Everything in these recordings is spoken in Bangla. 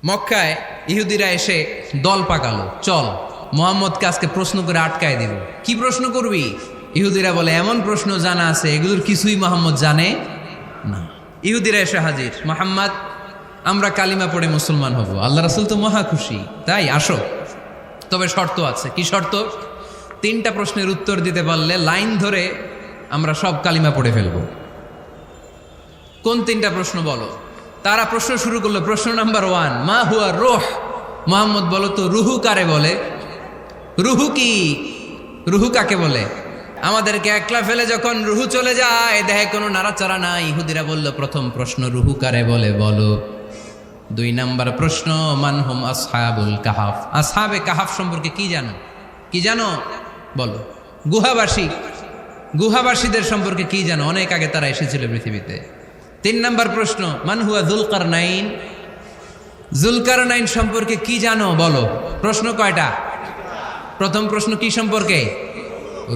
মক্কায় ইহুদিরা এসে দল পাকালো, চল মুহাম্মদকে আজকে প্রশ্ন করে আটকায় দিব। কি প্রশ্ন করবি? ইহুদিরা বলে এমন প্রশ্ন জানা আছে এগুলোর কিছুই মুহাম্মদ জানে না। ইহুদিরা এসে হাজির, মুহাম্মদ আমরা কালিমা পড়ে মুসলমান হব। আল্লাহ রাসূল তো মহা খুশি, তাই আসো, তবে শর্ত আছে। কি শর্ত? 3টা প্রশ্নের উত্তর দিতে পারলে লাইন ধরে আমরা সব কালিমা পড়ে ফেলবো। কোন 3টা প্রশ্ন বলো? তারা প্রশ্ন শুরু করলো। প্রশ্ন নাম্বার 1, মা হুয়া রূহ। মুহাম্মদ বলো তো রুহু কারে বলে? রুহু কি? রুহু কাকে বলে? আমাদেরকে একলা ফেলে যখন রুহু চলে যায়, দেহে কোনো নাড়াচাড়া নাই। ইহুদিরা বলল প্রথম প্রশ্ন রুহু কারে বলে বলো। 2 নাম্বার প্রশ্ন, মানহুম আসহাবুল কাহাফ। আসহাবে কাহাফ সম্পর্কে কি জানো? কি জানো বলো। গুহাবাসীদের সম্পর্কে কি জানো? অনেক আগে তারা এসেছিল পৃথিবীতে। 3 নাম্বার প্রশ্ন, মান হুয়া যুলকারনাইন। যুলকারনাইন সম্পর্কে কি জানো বলো। প্রশ্ন কয়টা? প্রথম প্রশ্ন কি সম্পর্কে?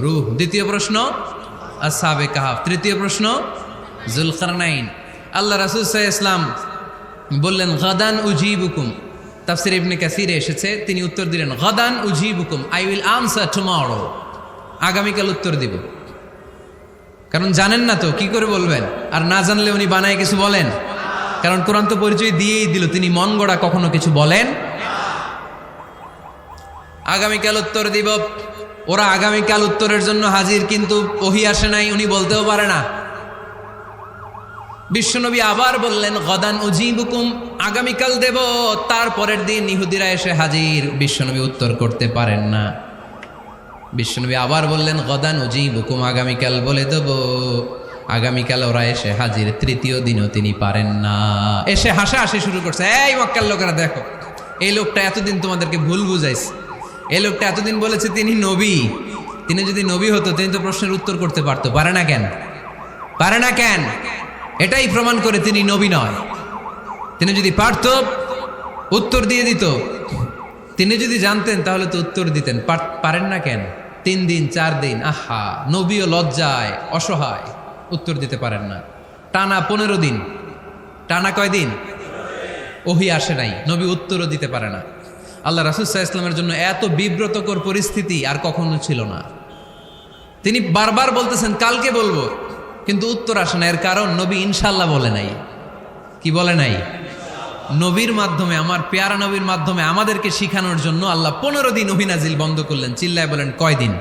রূহ। দ্বিতীয় প্রশ্ন আসহাবে কাহাফ। তৃতীয় প্রশ্ন যুলকারনাইন। আল্লাহ রাসূল সাল্লাল্লাহু আলাইহি ওয়াসাল্লাম বললেন গাদান উজিবুকুম। তাফসীর ইবনে কাসিরে এসেছে, তিনি উত্তর দিলেন গাদান উজিবুকুম, আই উইল আনসার টুমরো। আগামীকাল উত্তর দিব। কারণ জানেন না তো কি করে বলবেন, আর না জানলে উনি বানায় কিছু বলেন? কারণ কোরআন তো পরিচয় দিয়েই দিল, তিনি মন গড়া কখনো কিছু বলেন। আগামীকাল উত্তর দিব। ওরা আগামীকাল উত্তরের জন্য হাজির, কিন্তু ওহী আসে নাই, উনি বলতেও পারে না। বিশ্বনবী আবার বললেন গদান উজিবুকুম, আগামীকাল দেব। তারপরের দিন ইহুদিরা এসে হাজির, বিশ্বনবী উত্তর করতে পারেন না। বিশ্বনবী আবার বললেন গদান উজিবুকুম, আগামীকাল বলে দেব। আগামীকাল ওরা এসে হাজির, তৃতীয় দিনও তিনি পারেন না। এসে হাসাহাসি শুরু করছে, এই মক্কার লোকেরা দেখো, এই লোকটা এতদিন তোমাদেরকে ভুল বুঝাইছে। এই লোকটা এতদিন বলেছে তিনি নবী। তিনি যদি নবী হতো তিনি তো প্রশ্নের উত্তর করতে পারতো, পারে না কেন? পারে না কেন? এটাই প্রমাণ করে তিনি নবী নয়। তিনি যদি পারত উত্তর দিয়ে দিত। তিনি যদি জানতেন তাহলে তো উত্তর দিতেন। পারেন না কেন? 3 দিন 4 দিন, আহা, নবীও লজ্জায় অসহায়, উত্তর দিতে পারেন না। টানা 15 দিন। টানা কয়দিন? ওহী আসে নাই, নবী উত্তরও দিতে পারে না। আল্লাহ রাসূল সাল্লাল্লাহু আলাইহি ওয়াসাল্লামের জন্য এত বিব্রতকর পরিস্থিতি আর কখনো ছিল না। তিনি বারবার বলতেছেন কালকে বলবো, কিন্তু উত্তর আসে না। এর কারণ নবী ইনশাআল্লাহ বলে নাই। কি বলে নাই? নবীর মাধ্যমে, আমার পেয়ারা নবীর মাধ্যমে আমাদেরকে শিখানোর জন্য আল্লাহ 15 দিন ওহী নাজিল বন্ধ করলেন। চিল্লায় বলেন কয়দিন?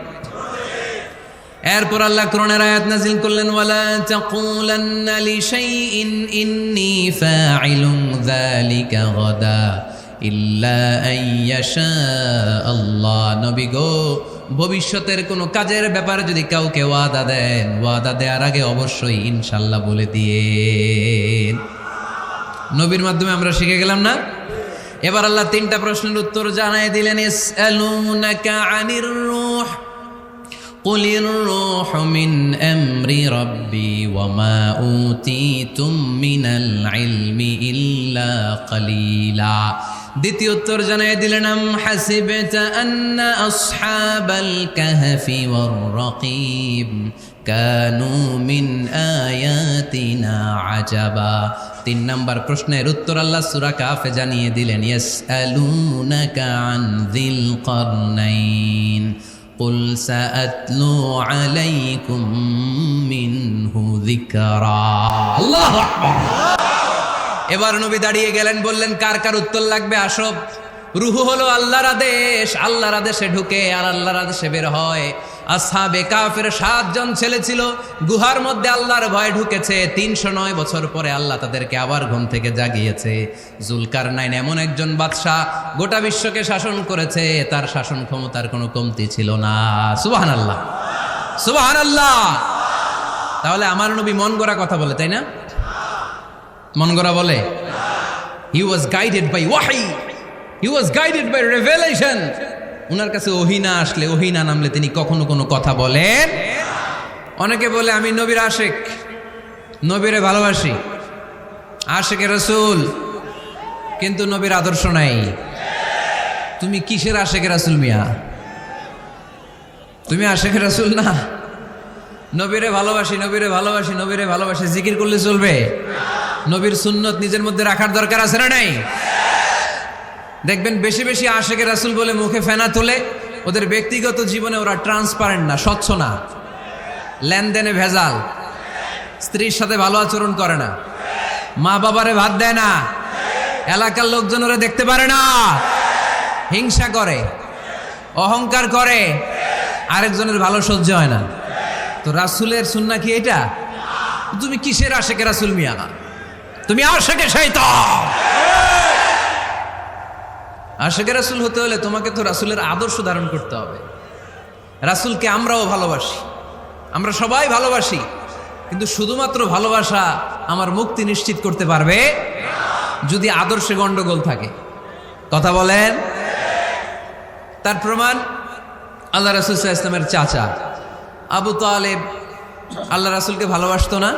এরপর আল্লাহ কোরআনের আয়াত নাজিল করলেন, ওয়ালা তাকুলান্না লিশাইইন ইন্নী ফাইলুন যালিকা গাদা ইল্লা আইয়াশা আল্লাহ। নবী গো, ভবিষ্যতের কোনো কাজের ব্যাপারে যদি কাউকে ওয়াদা দেন, ওয়াদা দেওয়ার আগে অবশ্যই ইনশাআল্লাহ বলে দিয়েন। নবীর মাধ্যমে আমরা শিখে গেলাম না? এবার আল্লাহ 3টা প্রশ্নের উত্তর জানাই দিলেন। ইয়াসআলুনাকা আনির রূহ কুলির রূহু মিন আমরি রাব্বি ওয়া মা উতীতুম মিনাল ইলমি ইল্লা কালিলা। দ্বিতীয় উত্তর জানাই দিলেন, আম হাসিবতা আন্না আসহাবাল কাহফি ওয়ার রাকিব কানু মিন আয়াতিনা আজাবা। 3 নাম্বার প্রশ্নের উত্তর আল্লাহ সূরা কাফে জানিয়ে দিলেন, ইয়াসআলুনাকা আন যিল কারনাইন কুল সাআতলু আলাইকুম মিনহু যিকরা। আল্লাহু আকবার। এবার নবী দাঁড়িয়ে গেলেন, বললেন কার কার উত্তর লাগবে আসো। রুহু হলো আল্লাহর আদেশ, আল্লাহর আদেশে ঢুকে আর আল্লাহর আদেশে বের হয়। আসহাবে কাফের 7 জন ছেলে ছিল, গুহার মধ্যে আল্লাহর ভয় ঢুকেছে। 309 বছর পরে আল্লাহ তাদেরকে আবার ঘুম থেকে জাগিয়েছে। যুলকারনাইন এমন একজন বাদশা, গোটা বিশ্বকে শাসন করেছে, তার শাসন ক্ষমতার কোনো কমতি ছিল না। সুবহানাল্লাহ, সুবহানাল্লাহ। তাহলে আমার নবী মন গড়া কথা বলে, তাই না? মন গড়া বলে? হি ওয়াজ গাইডেড বাই ওয়াহি, হি ওয়াজ গাইডেড বাই রেভেলেশন। উনার কাছে ওহী না আসলে, ওহী না নামলে তিনি কখনো কোনো কথা বলেন। অনেকে বলে আমি নবীর আশেক, নবীরে ভালোবাসি, আশেকে রাসূল, কিন্তু নবীর আদর্শ নাই। তুমি কিসের আশেকে রাসূল মিয়া? তুমি আশেকে রাসূল না। নবীরে ভালোবাসি, নবীরে ভালোবাসি, নবীরে ভালোবাসি জিকির করলে চলবে? নবীর সুন্নত নিজের মধ্যে রাখার দরকার আছে না নাই? দেখবেন বেশি বেশি আশেকে রাসূল বলে মুখে ফেনা তোলে, ওদের ব্যক্তিগত জীবনে ওরা ট্রান্সপারেন্ট না, স্বচ্ছ না, লেনদেনে ভেজাল, স্ত্রীর সাথে ভালো আচরণ করে না, মা বাবারে ভাত দেয় না, এলাকার লোকজন ওরা দেখতে পারে না, হিংসা করে, অহংকার করে, আরেকজনের ভালো সহ্য হয় না। তো রাসূলের সুন্নাহ কি এটা? তুমি কিসের আশেকে রাসূল মিয়া? তুমি আশেকে শয়তান। আশেকে রাসূল হতে হলে তোমাকে তো রাসূলের আদর্শ ধারণ করতে হবে। রাসূলকে আমরাও ভালোবাসি, আমরা সবাই ভালোবাসি, কিন্তু শুধুমাত্র ভালোবাসা আমার মুক্তি নিশ্চিত করতে পারবে যদি আদর্শে গন্ডগোল থাকে। কথা বলেন। তার প্রমাণ আল্লাহ রাসূল সাল্লাল্লাহু আলাইহি ওয়াসাল্লামের চাচা আবু তালেব আল্লাহ রাসূলকে ভালোবাসতো না,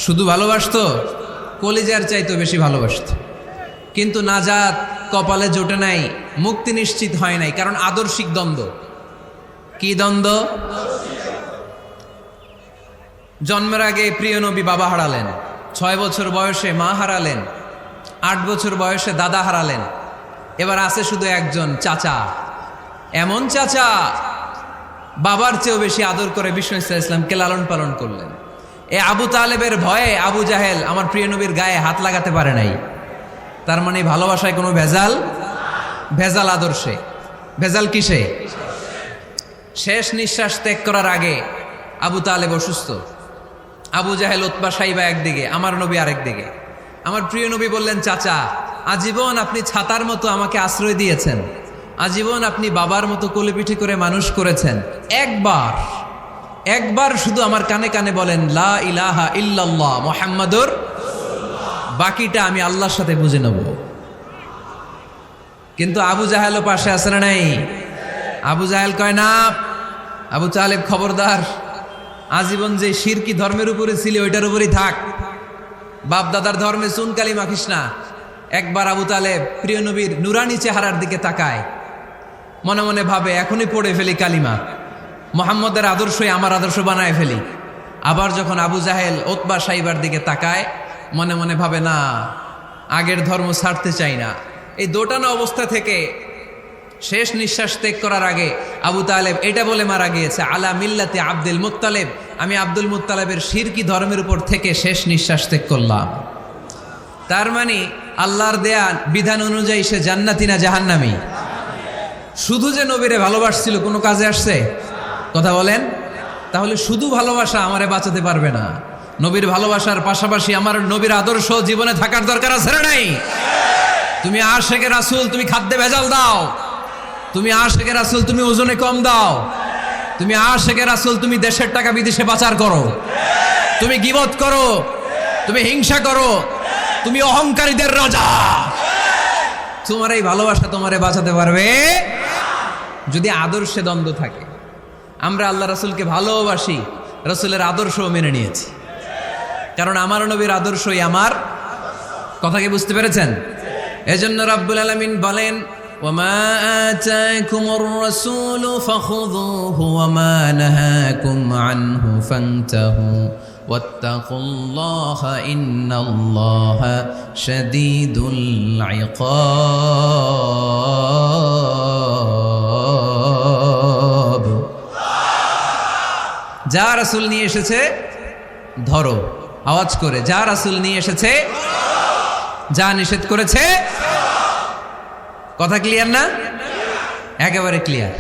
শুধু ভালোবাসতো, কলিজার চাইতে বেশি ভালোবাসতো, কিন্তু নাজাত কপালে জোটে নাই, মুক্তি নিশ্চিত হয় নাই, কারণ আদর্শিক দ্বন্দ্ব। কি দ্বন্দ্ব? জন্মের আগে প্রিয় নবী বাবা হারালেন, 6 বছর বয়সে মা হারালেন, 8 বছর বয়সে দাদা হারালেন, এবার আছে শুধু একজন চাচা। এমন চাচা বাবার চেয়েও বেশি আদর করে বিষ্ণু ইসলামকে লালন পালন করলেন। এ আবু তালেবের ভয়ে আবু জাহেল আমার প্রিয় নবীর গায়ে হাত লাগাতে পারে নাই। তার মানে ভালোবাসায় কোনো ভেজাল? ভেজাল আদর্শে। ভেজাল কিসে? শেষ নিঃশ্বাস ত্যাগ করার আগে আবু তালেব অসুস্থ, আবু জাহেল উতবা সাইবা একদিকে, আমার নবী আরেক দিকে। আমার প্রিয় নবী বললেন, চাচা আজীবন আপনি ছাতার মতো আমাকে আশ্রয় দিয়েছেন, আজীবন আপনি বাবার মতো কোলেপিঠে করে মানুষ করেছেন, একবার শুধু আমার কানে কানে বলেন লা ইলাহা ইল্লাল্লাহ মুহাম্মাদুর, বাকিটা আমি আল্লাহর সাথে বুঝে নেব। কিন্তু আবু জাহেলও পাশে আছে না নাই? আবু জাহেল কয় না, আবু তালেব খবরদার, আজীবন যে শিরকি ধর্মের উপরে ছিল ওইটার উপরেই থাক, বাপ দাদার ধর্মে চুনকালি মাখিস না। একবার আবু তালেব প্রিয় নবীর নুরানি চেহারার দিকে তাকায়, মনে মনে ভাবে এখনই পড়ে ফেলি কালিমা, মুহাম্মদের আদর্শই আমার আদর্শ বানায় ফেলি। আবার যখন আবু জাহেল উতবা সাইবার দিকে তাকায়, মনে মনে ভাবে না, আগের ধর্ম ছাড়তে চাই না। এই দোটানা অবস্থা থেকে শেষ নিঃশ্বাস ত্যাগ করার আগে আবু তালেব এটা বলে মারা গিয়েছে, আলা মিল্লাতে আব্দুল মুত্তালিব, আমি আব্দুল মুত্তালিবের শিরকি ধর্মের উপর থেকে শেষ নিঃশ্বাস ত্যাগ করলাম। তার মানে আল্লাহর দেয়া বিধান অনুযায়ী সে জান্নাতি না জাহান্নামী? শুধু যে নবীরে ভালোবাসছিল কোনো কাজে আসছে? কথা বলেন। তাহলে শুধু ভালোবাসা আমারে বাঁচাতে পারবে না, নবীর ভালোবাসার পাশাপাশি আমার নবীর আদর্শ জীবনে থাকার দরকার আছে না নাই? তুমি আশেকে রাসূল, তুমি খাদ্যে ভেজাল দাও, তুমি আশেকে রাসূল, তুমি ওজনে কম দাও, তুমি আশেকে রাসূল, তুমি দেশের টাকা বিদেশে পাচার করো, তুমি গীবত করো, তুমি হিংসা করো, তুমি অহংকারীদের রাজা, তোমার এই ভালোবাসা তোমারে বাঁচাতে পারবে যদি আদর্শে দ্বন্দ্ব থাকে। আমরা আল্লাহ রাসূলকে ভালোবাসি, রাসূলের আদর্শও মেনে নিয়েছি, কারণ আমার নবীর আদর্শই আমার। কথাকে বুঝতে পেরেছেন? এজন্য রাব্বুল আলামিন বলেন, ওয়ামা আতাকুমুর রাসূলু ফাখুযুহু ওয়ামা নাহাকুম আনহু ফান্তাহু ওয়াত্তাকুল্লাহা ইন্নাল্লাহা শাদীদুল ইকাব। যা রাসূল নিয়ে এসেছে ধরো, আওয়াজ করে, যা রাসূল নিয়ে এসেছে, যা নিষেধ করেছে। কথা ক্লিয়ার না? একেবারে ক্লিয়ার,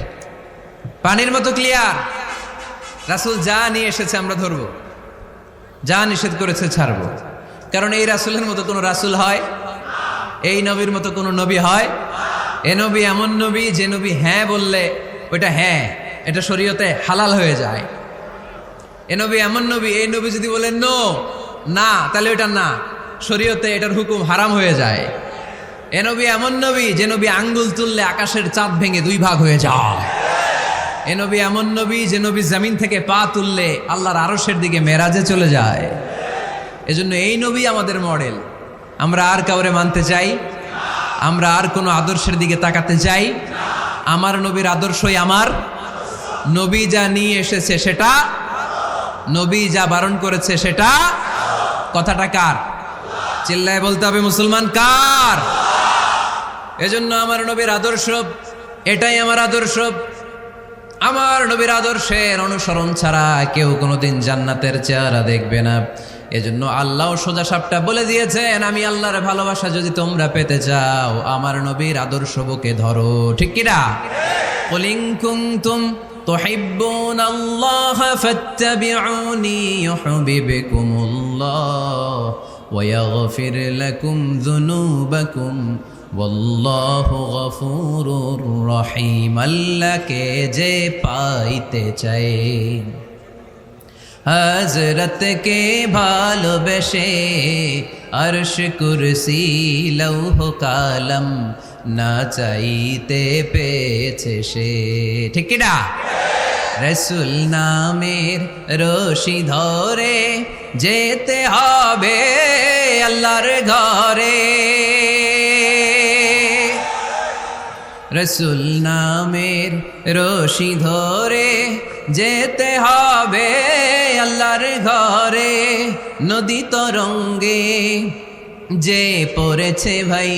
পানির মতো ক্লিয়ার। রাসূল যা নিয়ে এসেছে আমরা ধরবো, যা নিষেধ করেছে ছাড়বো। কারণ এই রাসূলের মতো কোনো রাসূল হয়? এই নবীর মতো কোনো নবী হয়? এ নবী এমন নবী যে নবী হ্যাঁ বললে ওইটা হ্যাঁ, এটা শরীয়তে হালাল হয়ে যায়। এ নবী এমন নবী, এই নবী যদি বলেন নো, না, তাহলে ওইটা না, শরীয়তে এটার হুকুম হারাম হয়ে যায়। এ নবী এমন নবী যে নবী আঙ্গুল তুললে আকাশের চাঁদ ভেঙে 2 ভাগ হয়ে যায়। এ নবী এমন নবী যে নবী জমিন থেকে পা তুললে আল্লাহর আরশের দিকে মেরাজে চলে যায়। এজন্য এই নবী আমাদের মডেল। আমরা আর কাউরে মানতে চাই? আমরা আর কোনো আদর্শের দিকে তাকাতে চাই? আমার নবীর আদর্শই আমার। নবী যা নিয়ে এসেছে সেটা, নবী যা বারণ করেছে সেটা। কথাটা কার? চিল্লায় বলতে হবে মুসলমান, কার? এজন্য আমার নবীর আদর্শ, এটাই আমার আদর্শ। আমার নবীর আদর্শের অনুসরণ ছাড়া কেউ কোনোদিন জান্নাতের চেহারা দেখবে না। এজন্য আল্লাহ সোজা সাপটা বলে দিয়েছেন, আমি আল্লাহর ভালোবাসা যদি তোমরা পেতে চাও আমার নবীর আদর্শ বুকে ধরো। ঠিক কিনা? কুল ইন কুনতুম তুহিব্বুনাল্লাহা ফাত্তাবিউনি ইউহিব্বুকুমুল্লাহ ওয়া ইয়াগফির লাকুম যুনুবাকুম ওয়াল্লাহু গফুরুর রহিম। আল্লাহকে যে পাইতে চায়, হযরতকে ভালোবেসে আরশ কুরসি লৌহ কালাম না চাইতে পেয়েছে সে। ঠিক কি না? রাসূল নামের রশি ধরে যেতে হবে আল্লাহর ঘরে। রাসূল নামের রশি ধরে যেতে হবে আল্লাহর ঘরে। নদী তরঙ্গে যে পড়েছে ভাই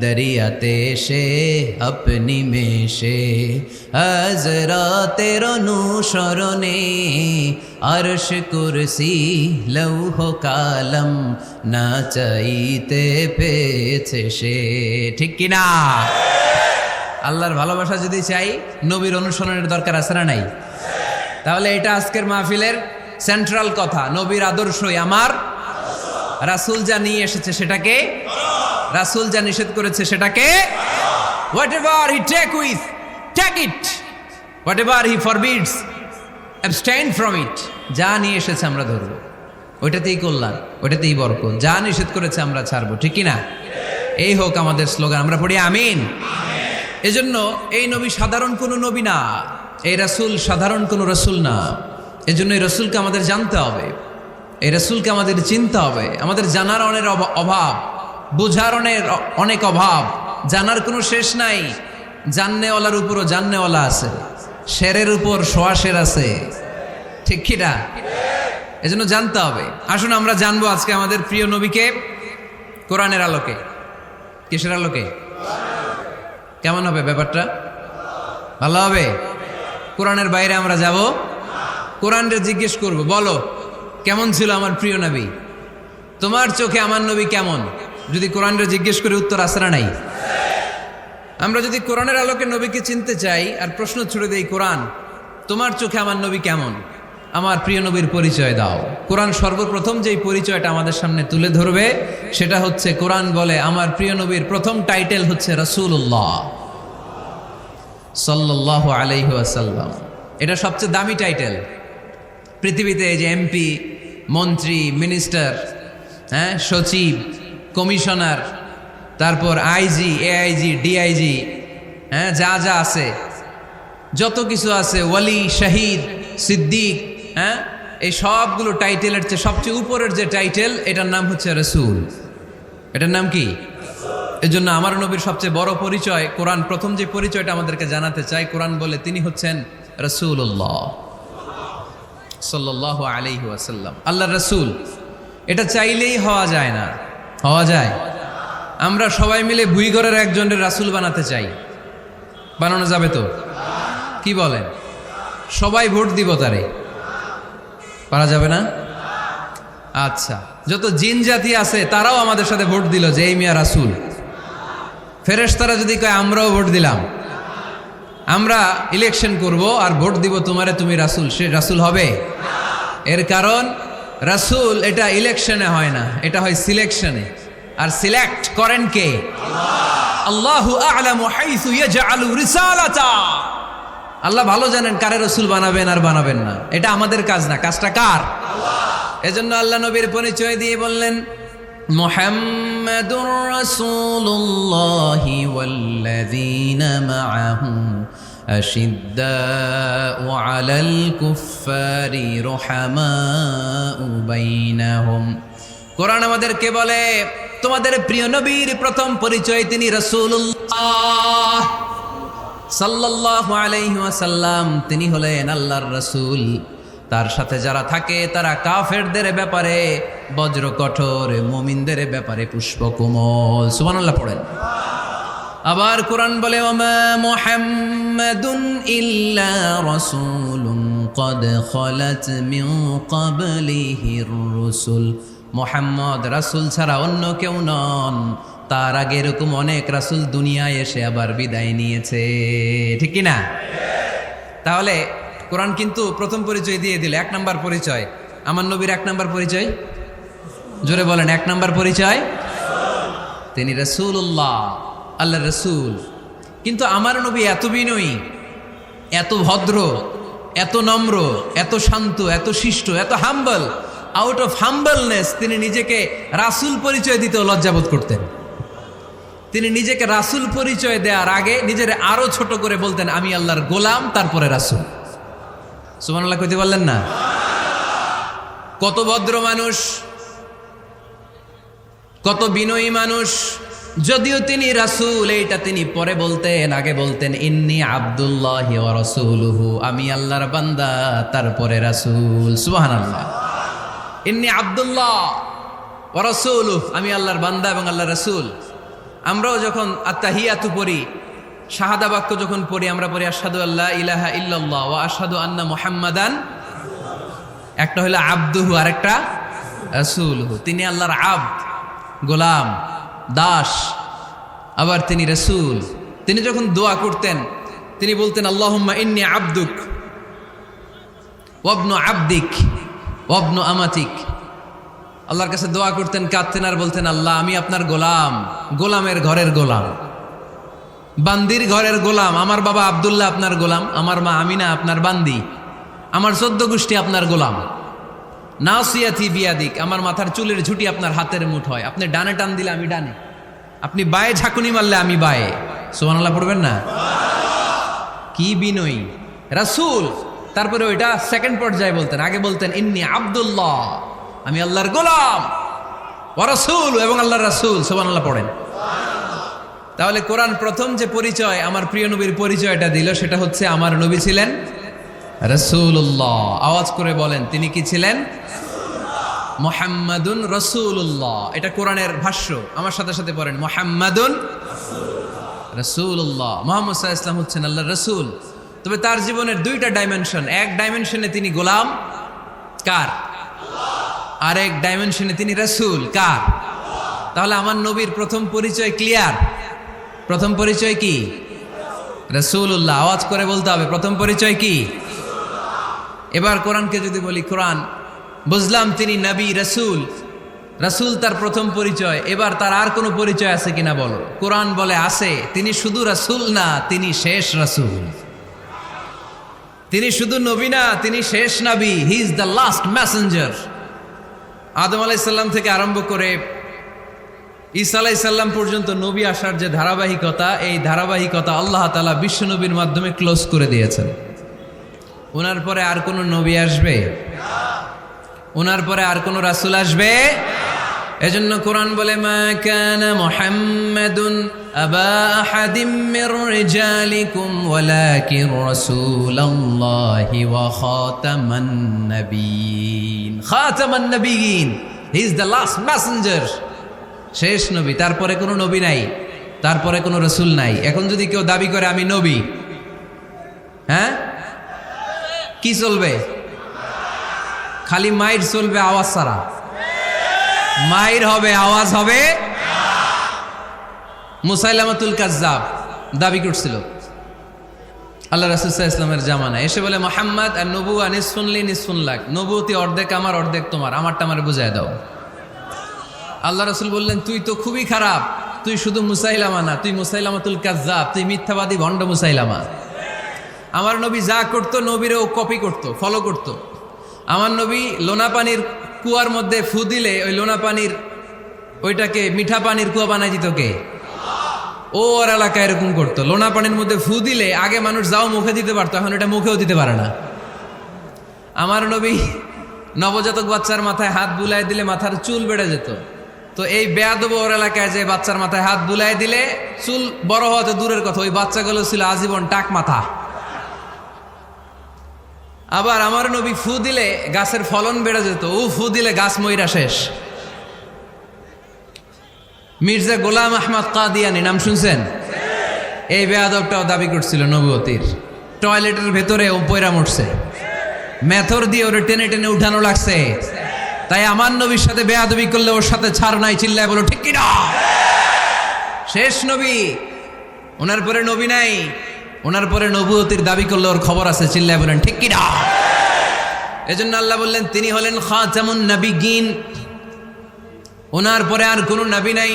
দরিয়াতে সে আপনি মেশে, হযরতের অনুসরণে আরশ কুরসি লৌহ কালাম না চাইতে পেয়েছে সে। ঠিক কিনা? আল্লাহর ভালোবাসা যদি চাই নবীর অনুসরণের দরকার আছে না নাই? তাহলে এটা আজকের মাহফিলের সেন্ট্রাল কথা, নবীর আদর্শই আমার। রাসূল যা নিয়ে এসেছে সেটাকে, রাসূল যা নিষেধ করেছে সেটাকে, whatever he take it, whatever he forbids abstain from it। যা নিয়ে এসেছে আমরা ধরবো, ওইটাতেই কল্যাণ, ওইটাতেই বরকত। যা নিষেধ করেছে আমরা ছাড়বো। ঠিক কিনা? এই হোক আমাদের স্লোগান। আমরা পড়ি আমিন। এজন্য এই নবী সাধারণ কোনো নবী না, এই রাসূল সাধারণ কোনো রাসূল না। এজন্য এই রাসূলকে আমাদের জানতে হবে, এই রাসূলকে আমাদের চিনতে হবে। আমাদের জানার অনেক অভাব, বোঝার অনেক অভাব, জানার কোনো শেষ নাই। জাননেওয়ালার উপরও জাননেওয়ালা আছে, শেরের উপর সোয়া শের আছে। ঠিক কি না? এজন্য জানতে হবে। আসুন আমরা জানবো আজকে আমাদের প্রিয় নবীকে কোরআনের আলোকে। কিসের আলোকে? কেমন হবে ব্যাপারটা? ভালো হবে? কোরআনের বাইরে আমরা যাব, কোরআনকে জিজ্ঞেস করব, বলো কেমন ছিল আমার প্রিয় নবী? তোমার চোখে আমার নবী কেমন? যদি কোরআনকে জিজ্ঞেস করে উত্তর আসে না নাই? আমরা যদি কোরআনের আলোকে নবীকে চিনতে চাই আর প্রশ্ন ছুড়ে দেই, কোরআন তোমার চোখে আমার নবী কেমন? আমার প্রিয় নবীর পরিচয় দাও। কোরআন সর্বপ্রথম যেই পরিচয়টা আমাদের সামনে তুলে ধরবে সেটা হচ্ছে, কোরআন বলে আমার প্রিয় নবীর প্রথম টাইটেল হচ্ছে রাসূলুল্লাহ সাল্লাল্লাহু আলাইহি ওয়াসাল্লাম। এটা সবচেয়ে দামি টাইটেল পৃথিবীতে। এই যে এমপি, মন্ত্রী, মিনিস্টার, হ্যাঁ, সচিব, কমিশনার, তারপর আইজি, এআইজি, ডিআইজি, হ্যাঁ, যা যা আছে, যত কিছু আছে, ওয়ালি, শহীদ, সিদ্দিক, হ্যাঁ, এই সবগুলো টাইটেলের চেয়ে সবচেয়ে উপরের যে টাইটেল, এটার নাম হচ্ছে রাসূল। এটার নাম কি? এজন্য আমার নবীর সবচেয়ে বড় পরিচয়, কোরআন প্রথম যে পরিচয়টা আমাদেরকে জানাতে চাই, কোরআন বলে তিনি হচ্ছেন রাসূলুল্লাহ সাল্লাল্লাহু আলাইহি ওয়াসাল্লাম, আল্লাহর রাসূল। এটা চাইলেই হওয়া যায় না। হওয়া যায়? আমরা সবাই মিলে ভুইঘরের একজনের রাসূল বানাতে চাই, বানানো যাবে তো? কি বলেন? সবাই ভোট দিব তারে, পারা যাবে না? আচ্ছা, যত জিন জাতি আছে তারাও আমাদের সাথে ভোট দিল যে এই মিয়া রাসূল। ফেরেশতারা যদি কয় আমরাও ভোট দিলাম, আমরা ইলেকশন করব আর ভোট দিব তোমারে, তুমি রাসূল, সে রাসূল হবে? এর কারণ রাসূল এটা ইলেকশনে হয় না, এটা হয় সিলেকশনে। আর সিলেক্ট করেন কে? আল্লাহু আ'লামু হাইসু ইয়াজআলু রিসালাতা। আল্লাহ ভালো জানেন কারে রাসূল বানাবেন আর বানাবেন না। এটা আমাদের কাজ না, কাজটা কার? আল্লাহ। এজন্য আল্লাহ নবীর পরিচয় দিয়ে বললেন, মুহাম্মাদুর রাসূলুল্লাহি ওয়াল্লাযীনা মাআহু আশিদ্দাউ আলাল কুফফারি রুহামাউ বাইনাহুম। কোরআন আমাদেরকে বলে তোমাদের প্রিয় নবীর প্রথম পরিচয় তিনি রাসূলুল্লাহ সাল্লাল্লাহু আলাইহি ওয়াসাল্লাম। তিনি হলেন আল্লাহর রাসূল। তার সাথে যারা থাকে তারা কাফেরদের ব্যাপারে বজ্র কঠোর, মুমিনদের ব্যাপারে পুষ্পকোমল। সুবহানাল্লাহ পড়েন। আবার কোরআন বলে ওমা মুহাম্মাদুন ইল্লা রাসূলুন ক্বাদ খালাত মিন ক্বাবলিহির রাসূল। মুহাম্মদ রাসূল ছাড়া অন্য কেউ নন, তার আগে এরকম অনেক রাসূল দুনিয়ায় এসে আবার বিদায় নিয়েছে, ঠিক কি না? তাহলে কোরআন কিন্তু প্রথম পরিচয় দিয়ে দিল, 1 নাম্বার পরিচয় আমার নবীর। 1 নাম্বার পরিচয়, জোরে বলেন, 1 নাম্বার পরিচয় তিনি রাসূলুল্লাহ, আল্লাহর রাসূল। কিন্তু আমার নবী এত বিনয়ী, এত ভদ্র, এত নম্র, এত শান্ত, এত শিষ্ট, এত হাম্বল। আউট অফ হাম্বলনেস তিনি নিজেকে রাসূল পরিচয় দিতেও লজ্জাবোধ করতেন। তিনি নিজেকে রাসূল পরিচয় দেওয়ার আগে নিজের আরো ছোট করে বলতেন আমি আল্লাহর গোলাম, তারপরে রাসূল। সুবহানাল্লাহ কইতে পারলেন না? কত ভদ্র মানুষ, কত বিনয়ী মানুষ। যদিও তিনি রাসূল, এইটা তিনি পরে বলতেন, আগে বলতেন ইন্নী আব্দুল্লাহি ওয়া রাসূলুহু, আমি আল্লাহর বান্দা তারপরে রাসূল। সুবহানাল্লাহ। ইন্নী আব্দুল্লাহ ওয়া রাসূলুহু, আমি আল্লাহর বান্দা এবং আল্লাহর রাসূল। আমরাও যখন আত্তাহিয়াতু পড়ি, শাহাদা বাক্য যখন পড়ি, আমরা পড়ি আশহাদু আল্লা ইলাহা ইল্লাল্লাহ ওয়া আশহাদু আন্না মুহাম্মাদান। একটা হলো আব্দুহু, আরেকটা রাসূলুহু। তিনি আল্লাহর আব্দ, গোলাম, দাস, আবার তিনি রাসূল। তিনি যখন দোয়া করতেন তিনি বলতেন আল্লাহুম্মা ইন্নী আবদুক ওয়াবনু আবদিক ওয়াবনু আমাতিক। আল্লাহর কাছে দোয়া করতেন, কাঁদতেন আর বলতেন আল্লাহ আমি আপনার গোলাম, গোলামের ঘরের গোলাম, বান্দির ঘরের গোলাম। আমার বাবা আব্দুল্লাহ আপনার গোলাম, আমার মা আমিনা আপনার বান্দি, আমার 14 গোষ্ঠী আপনার গোলাম। নাসিয়াতি বিয়াদিক, আমার মাথার চুলের ঝুঁটি আপনার হাতের মুঠোয়। আপনি ডানে টান দিলে আমি ডানে, আপনি বায়ে ঝাঁকুনি মারলে আমি বায়ে। সুবহানাল্লাহ পড়বেন না? কি বিনয়ী রাসূল। তারপরে ওইটা সেকেন্ড পর্যায়ে বলতেন। আগে বলতেন ইন্নী আব্দুল্লাহ, আমি আল্লাহর গোলাম, ওয়া রাসূল, এবং আল্লাহর রাসূল। সুবহানাল্লাহ পড়েন। তাহলে কোরআন প্রথম যে পরিচয় আমার প্রিয় নবীর পরিচয়টা দিল, সেটা হচ্ছে আমার নবী ছিলেন রাসূলুল্লাহ। আওয়াজ করে বলেন তিনি কি ছিলেন? মুহাম্মাদুন রাসূলুল্লাহ। এটা কোরআনের ভাষ্য, আমার সাথে সাথে পড়েন মুহাম্মাদুন রাসূলুল্লাহ। মুহাম্মদ সাল্লাল্লাহু আলাইহি ওয়াসাল্লাম হচ্ছেন আল্লাহর রাসূল। তবে তার জীবনের 2টা ডাইমেনশন। এক ডাইমেনশনে তিনি গোলাম, কার? আর এক ডাইমেনশনে তিনি রাসূল, কার? তাহলে আমার নবীর প্রথম পরিচয় ক্লিয়ার। প্রথম পরিচয় কি? রাসূলুল্লাহ। আওয়াজ করে বলতে হবে প্রথম পরিচয় কি? এবার কোরআনকে যদি বলি, কোরআন বুঝলাম তিনি নবী, রাসূল, রাসূল তার প্রথম পরিচয়। এবার তার আর কোনো পরিচয় আছে কিনা বলো? কোরআন বলে আছে। তিনি শুধু রাসূল না, তিনি শেষ রাসূল। তিনি শুধু নবী না, তিনি শেষ নবী। He is the last messenger. Adam আলাইহিস সালাম থেকে আরম্ভ করে ঈসা আলাইহিস সালাম পর্যন্ত নবী আসার যে ধারাবাহিকতা, এই ধারাবাহিকতা আল্লাহ তাআলা বিশ্ব নবীর মাধ্যমে ক্লোজ করে দিয়েছেন। ওনার পরে আর কোনো নবী আসবে? ওনার পরে আর কোনো রাসূল আসবে? এজন্য কোরআন বলে মা কানা মুহাম্মাদুন আবা আহাদিম মির রিজালিকুম ওয়ালাকিন রাসূলুল্লাহি ওয়া খাতামান নাবিয়িন। খাতামান নাবিয়িন, he is the last messenger, শেষ নবী। তারপরে কোনো নবী নাই, তারপরে কোনো রাসূল নাই। এখন যদি কেউ দাবি করে আমি নবী, হ্যাঁ, কি চলবে? খালি মাইর চলবে, আওয়াজ ছাড়া। মাইর হবে, আওয়াজ হবে। মুসাইলামাতুল কাজ্জাব দাবি করছিল আল্লাহ রাসূল সাল্লাল্লাহু আলাইহি ওয়াসাল্লামের জামানায়, এসে বলে মুহাম্মদ আর নবুয়া নিসফুন লি নিসফুন লাক, নবুয়তি অর্ধেক আমার, অর্ধেক তোমার, আমারটা আমারে বুঝায় দাও। আল্লাহ রাসূল বললেন তুই তো খুবই খারাপ, তুই শুধু মুসাইলামা না, তুই মুসাইলামাতুল কাজ্জাব, তুই মিথ্যাবাদী ভণ্ড মুসাইলামা। আমার নবী যা করতো নবীরও কপি করতো, ফলো করতো। আমার নবী লোনা পানির কুয়ার মধ্যে ফু দিলে ওই লোনা পানির ওইটাকে মিঠা পানির কুয়া বানাই দিত কে? ও ওর এলাকায় এরকম করতো। লোনা পানির মধ্যে ফু দিলে আগে মানুষ যাও মুখে দিতে পারতো, এখন এটা মুখেও দিতে পারে না। আমার নবী নবজাতক বাচ্চার মাথায় হাত বুলাই দিলে মাথার চুল বেড়ে যেত। তো এই বেয়াদব ওর এলাকায় যে বাচ্চার মাথায় হাত বুলাই দিলে চুল বড় হওয়া তো দূরের কথা, ওই বাচ্চাগুলো ছিল আজীবন টাক মাথা। আবার আমার নবী ফু দিলে গাছের ফলন বেড়ে যেত, ও ফু দিলে গাছ মইরা শেষ। মির্জা গোলাম আহমদ কাদিয়ানী নাম শুনছেন? এই বেয়াদবটাও দাবি করছিল নবুয়তির, টয়লেটের ভেতরে ও পয়রা মরছে, মেথর দিয়ে ওরে টেনে টেনে উঠানো লাগছে। তাই আমার নবীর সাথে বেয়াদবি করলে ওর সাথে ছাড় নাই, চিল্লায় বলো ঠিক কিনা? শেষ নবী, ওনার পরে নবী নাই, ওনার পরে নবুয়তির দাবি করলে ওর খবর আছে, চিল্লায় বলেন ঠিক কিনা? এজন্য আল্লাহ বললেন তিনি হলেন খাতামুন নবিয়্যিন, ওনার পরে আর কোনো নবী নাই।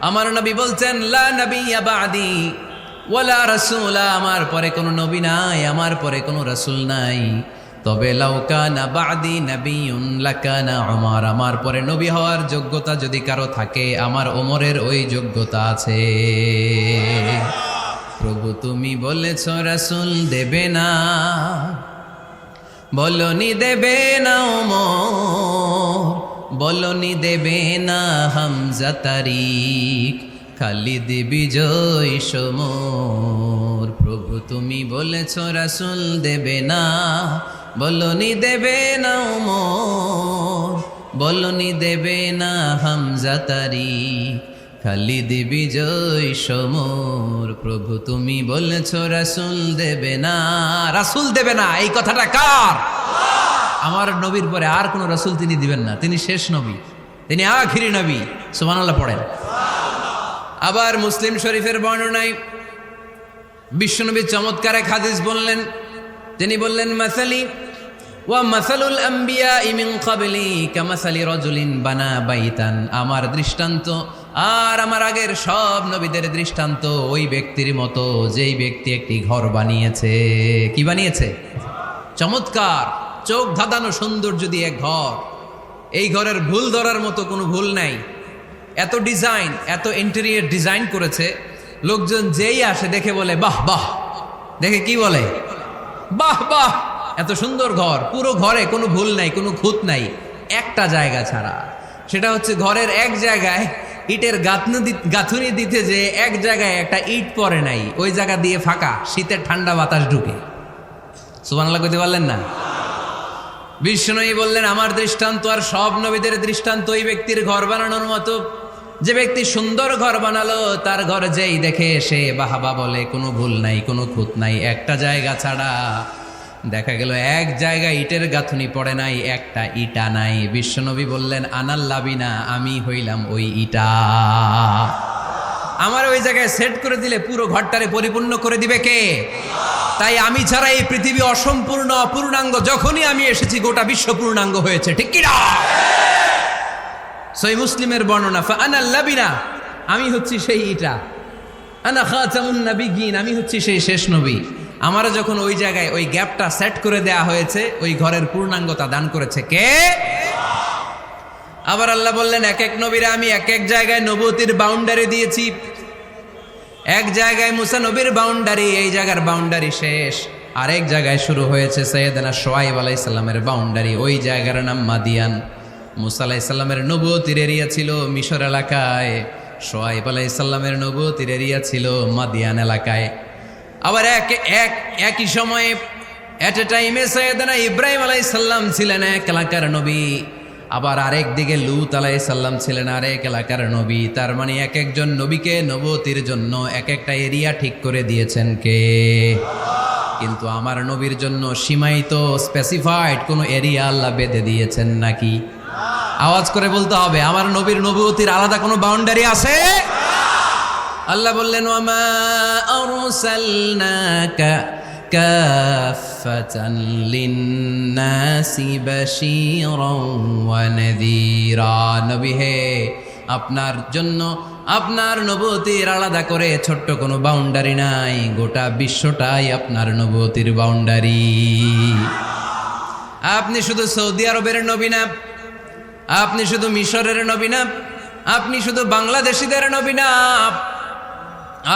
আমার নবী বলছেন লা নাবিয়্যা বা'দি ওয়ালা রাসূলা, আমার পরে কোনো নবী নাই, আমার পরে কোনো রাসূল নাই। তবে লাউ কানা বা'দি নাবিয়্যুন লাকানা উমর, আমার পরে নবী হওয়ার যোগ্যতা যদি কারো থাকে আমার ওমরের ওই যোগ্যতা আছে। প্রভু তুমি বলেছ রাসূল দেবে না, বলনি দেবে না ওমর, বলনি দেবে না হামজা তারিক, খালিদ বিজয় সমর। প্রভু তুমি বলেছ রাসূল দেবে না, বলনি দেবে না ওমর, বলনি দেবে না হামজা তারিক, খালিদ বিজয় সমর। প্রভু তুমি বলেছ রাসূল দেবে না, রাসূল দেবে না, এই কথাটা কার? আমার নবীর পরে আর কোন রাসূল তিনি দিবেন না, তিনি শেষ নবী, তিনি আখিরি নবী। সুবহানাল্লাহ পড়েন। আবার মুসলিম শরীফের বর্ণনায় বিশ্বনবী চমৎকার এক হাদিস বললেন, তিনি বললেন মাসালি ওয়া মাসালুল আম্বিয়া মিন ক্বাবলি কামাসালি রাজুলিন বানা বাইতান, আমার দৃষ্টান্ত আর আমার আগের সব নবীদের দৃষ্টান্ত ওই ব্যক্তির মতো যেই ব্যক্তি একটি ঘর বানিয়েছে। কি বানিয়েছে? চমৎকার, চোখ ধাঁধানো সৌন্দর্য দিয়ে এক ঘর। এই ঘরের ভুল ধরার মতো কোনো ভুল নাই, এত ডিজাইন, এত ইন্টেরিয়র ডিজাইন করেছে, লোকজন যেই আসে দেখে বলে বাহ বাহ, দেখে কি বলে? বাহ বাহ, এত সুন্দর ঘর। পুরো ঘরে কোনো ভুল নাই, কোনো খুঁত নাই, একটা জায়গা ছাড়া, সেটা হচ্ছে ঘরের এক জায়গায় ইটের গাঁথুনি দিতে যে এক জায়গায় একটা ইট পড়ে নাই, ওই জায়গা দিয়ে ফাঁকা, শীতের ঠান্ডা বাতাস ঢুকে। সুবহানাল্লাহ কইতে পারলেন না? বিষ্ণুই বললেন আমার দৃষ্টান্ত আর সব নবীদের দৃষ্টান্ত ওই ব্যক্তির ঘর বানানোর মতো, যে ব্যক্তি সুন্দর ঘর বানালো তার ঘর যেই দেখে সে বাহাবা বলে, কোনো ভুল নাই, কোনো খুঁত নাই, একটা জায়গা ছাড়া। দেখা গেল এক জায়গায় ইটের গাঁথুনি পড়ে নাই, একটা ইটা নাই। বিশ্বনবী বললেন আনাল লাবিনা, আমি হইলাম ওই ইটা। আমার ওই জায়গায় সেট করে দিলে পুরো ঘরটারে পরিপূর্ণ করে দিবে কে? তাই আমি ছাড়া এই পৃথিবী অসম্পূর্ণ, অপূর্ণাঙ্গ। যখনই আমি এসেছি গোটা বিশ্ব পূর্ণাঙ্গ হয়েছে, ঠিক কি না? সহিহ মুসলিমের বর্ণনা, ফাআনাল লাবিনা, আমি হচ্ছি সেই ইটা, আনা খাতামুন নবিয়্যিন, আমি হচ্ছি সেই শেষ নবী। আমার যখন ওই জায়গায় ওই গ্যাপটা সেট করে দেয়া হয়েছে, ওই ঘরের পূর্ণাঙ্গতা দান করেছে কে? আবার আল্লাহ বললেন এক এক নবীরে আমি এক এক জায়গায় নবুয়তির বাউন্ডারি দিয়েছি। এক জায়গায় মুসা নবীর বাউন্ডারি, এই জায়গার বাউন্ডারি শেষ। আরেক জায়গায় শুরু হয়েছে সাইয়েদনা শুআয়ব আলাইহিস সালামের বাউন্ডারি, ওই জায়গার নাম মাদিয়ান। মুসা আলাইহিস সালামের নবুয়তির এরিয়া ছিল মিশর এলাকায়, শুআয়ব আলাইহিস সালামের নবুয়তির এরিয়া ছিল মাদিয়ান এলাকায়। আবার একই সময়ে এট এ টাইমে সাইয়েদনা ইব্রাহিম আলাইহিস সালাম ছিলেন এক এলাকার নবী, আবার আরেক দিকে লূত আলাইহিস সালাম ছিলেন আরেক এলাকার নবী। তার মানে এক একজন নবীকে নবুয়তির জন্য এক একটা এরিয়া ঠিক করে দিয়েছেন কে? কিন্তু আমার নবীর জন্য সীমায়িত, স্পেসিফাইড কোনো এরিয়া আল্লাহ বেঁধে দিয়েছেন নাকি? আওয়াজ করে বলতে হবে, আমার নবীর নবুয়তির আলাদা কোনো বাউন্ডারি আছে? আল্লাহ বললেন ওয়ামা আরসালনাকা কাফাতান লিন্নাসি বাশীরাও ওয়া নাযীরা, নবী হে আপনার জন্য আপনার নবুয়তির আলাদা করে ছোট্ট কোনো বাউন্ডারি নাই, গোটা বিশ্বটাই আপনার নবুয়তির বাউন্ডারি। আপনি শুধু সৌদি আরবের নবী না, আপনি শুধু মিশরের নবী না, আপনি শুধু বাংলাদেশিদের নবী না,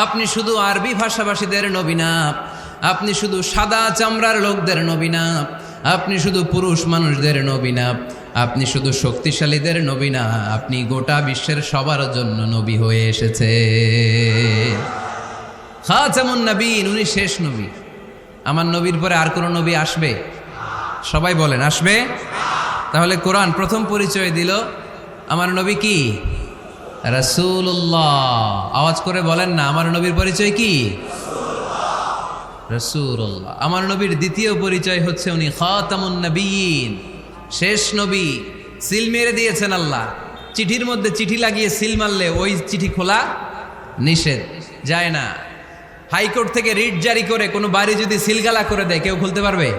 আপনি শুধু আরবি ভাষাভাষীদের নবী না, আপনি শুধু সাদা চামড়ার লোকদের নবী না, আপনি শুধু পুরুষ মানুষদের নবী না, আপনি শুধু শক্তিশালীদের নবী না, আপনি গোটা বিশ্বের সবার জন্য নবী হয়ে এসেছে। খাতামুন নবিয়্যিন, উনি শেষ নবী। আমার নবীর পরে আর কোন নবী আসবে? সবাই বলেন আসবে? তাহলে কোরআন প্রথম পরিচয় দিল আমার নবী কি? রাসূলুল্লাহ। আওয়াজ করে বলেন না, আমার নবীর পরিচয় কি? রাসূলুল্লাহ। আমার নবীর দ্বিতীয় পরিচয় হচ্ছে উনি খাতামুন নবিয়্যিন, শেষ নবী। সিল মেরে দিয়েছেন আল্লাহ। চিঠির মধ্যে চিঠি লাগিয়ে সিল মারলে ওই চিঠি খোলা নিষেধ, যায় না। হাইকোর্ট থেকে রিট জারি করে কোনো বাড়ি যদি সিলগালা করে দেয়, কেউ খুলতে পারবে?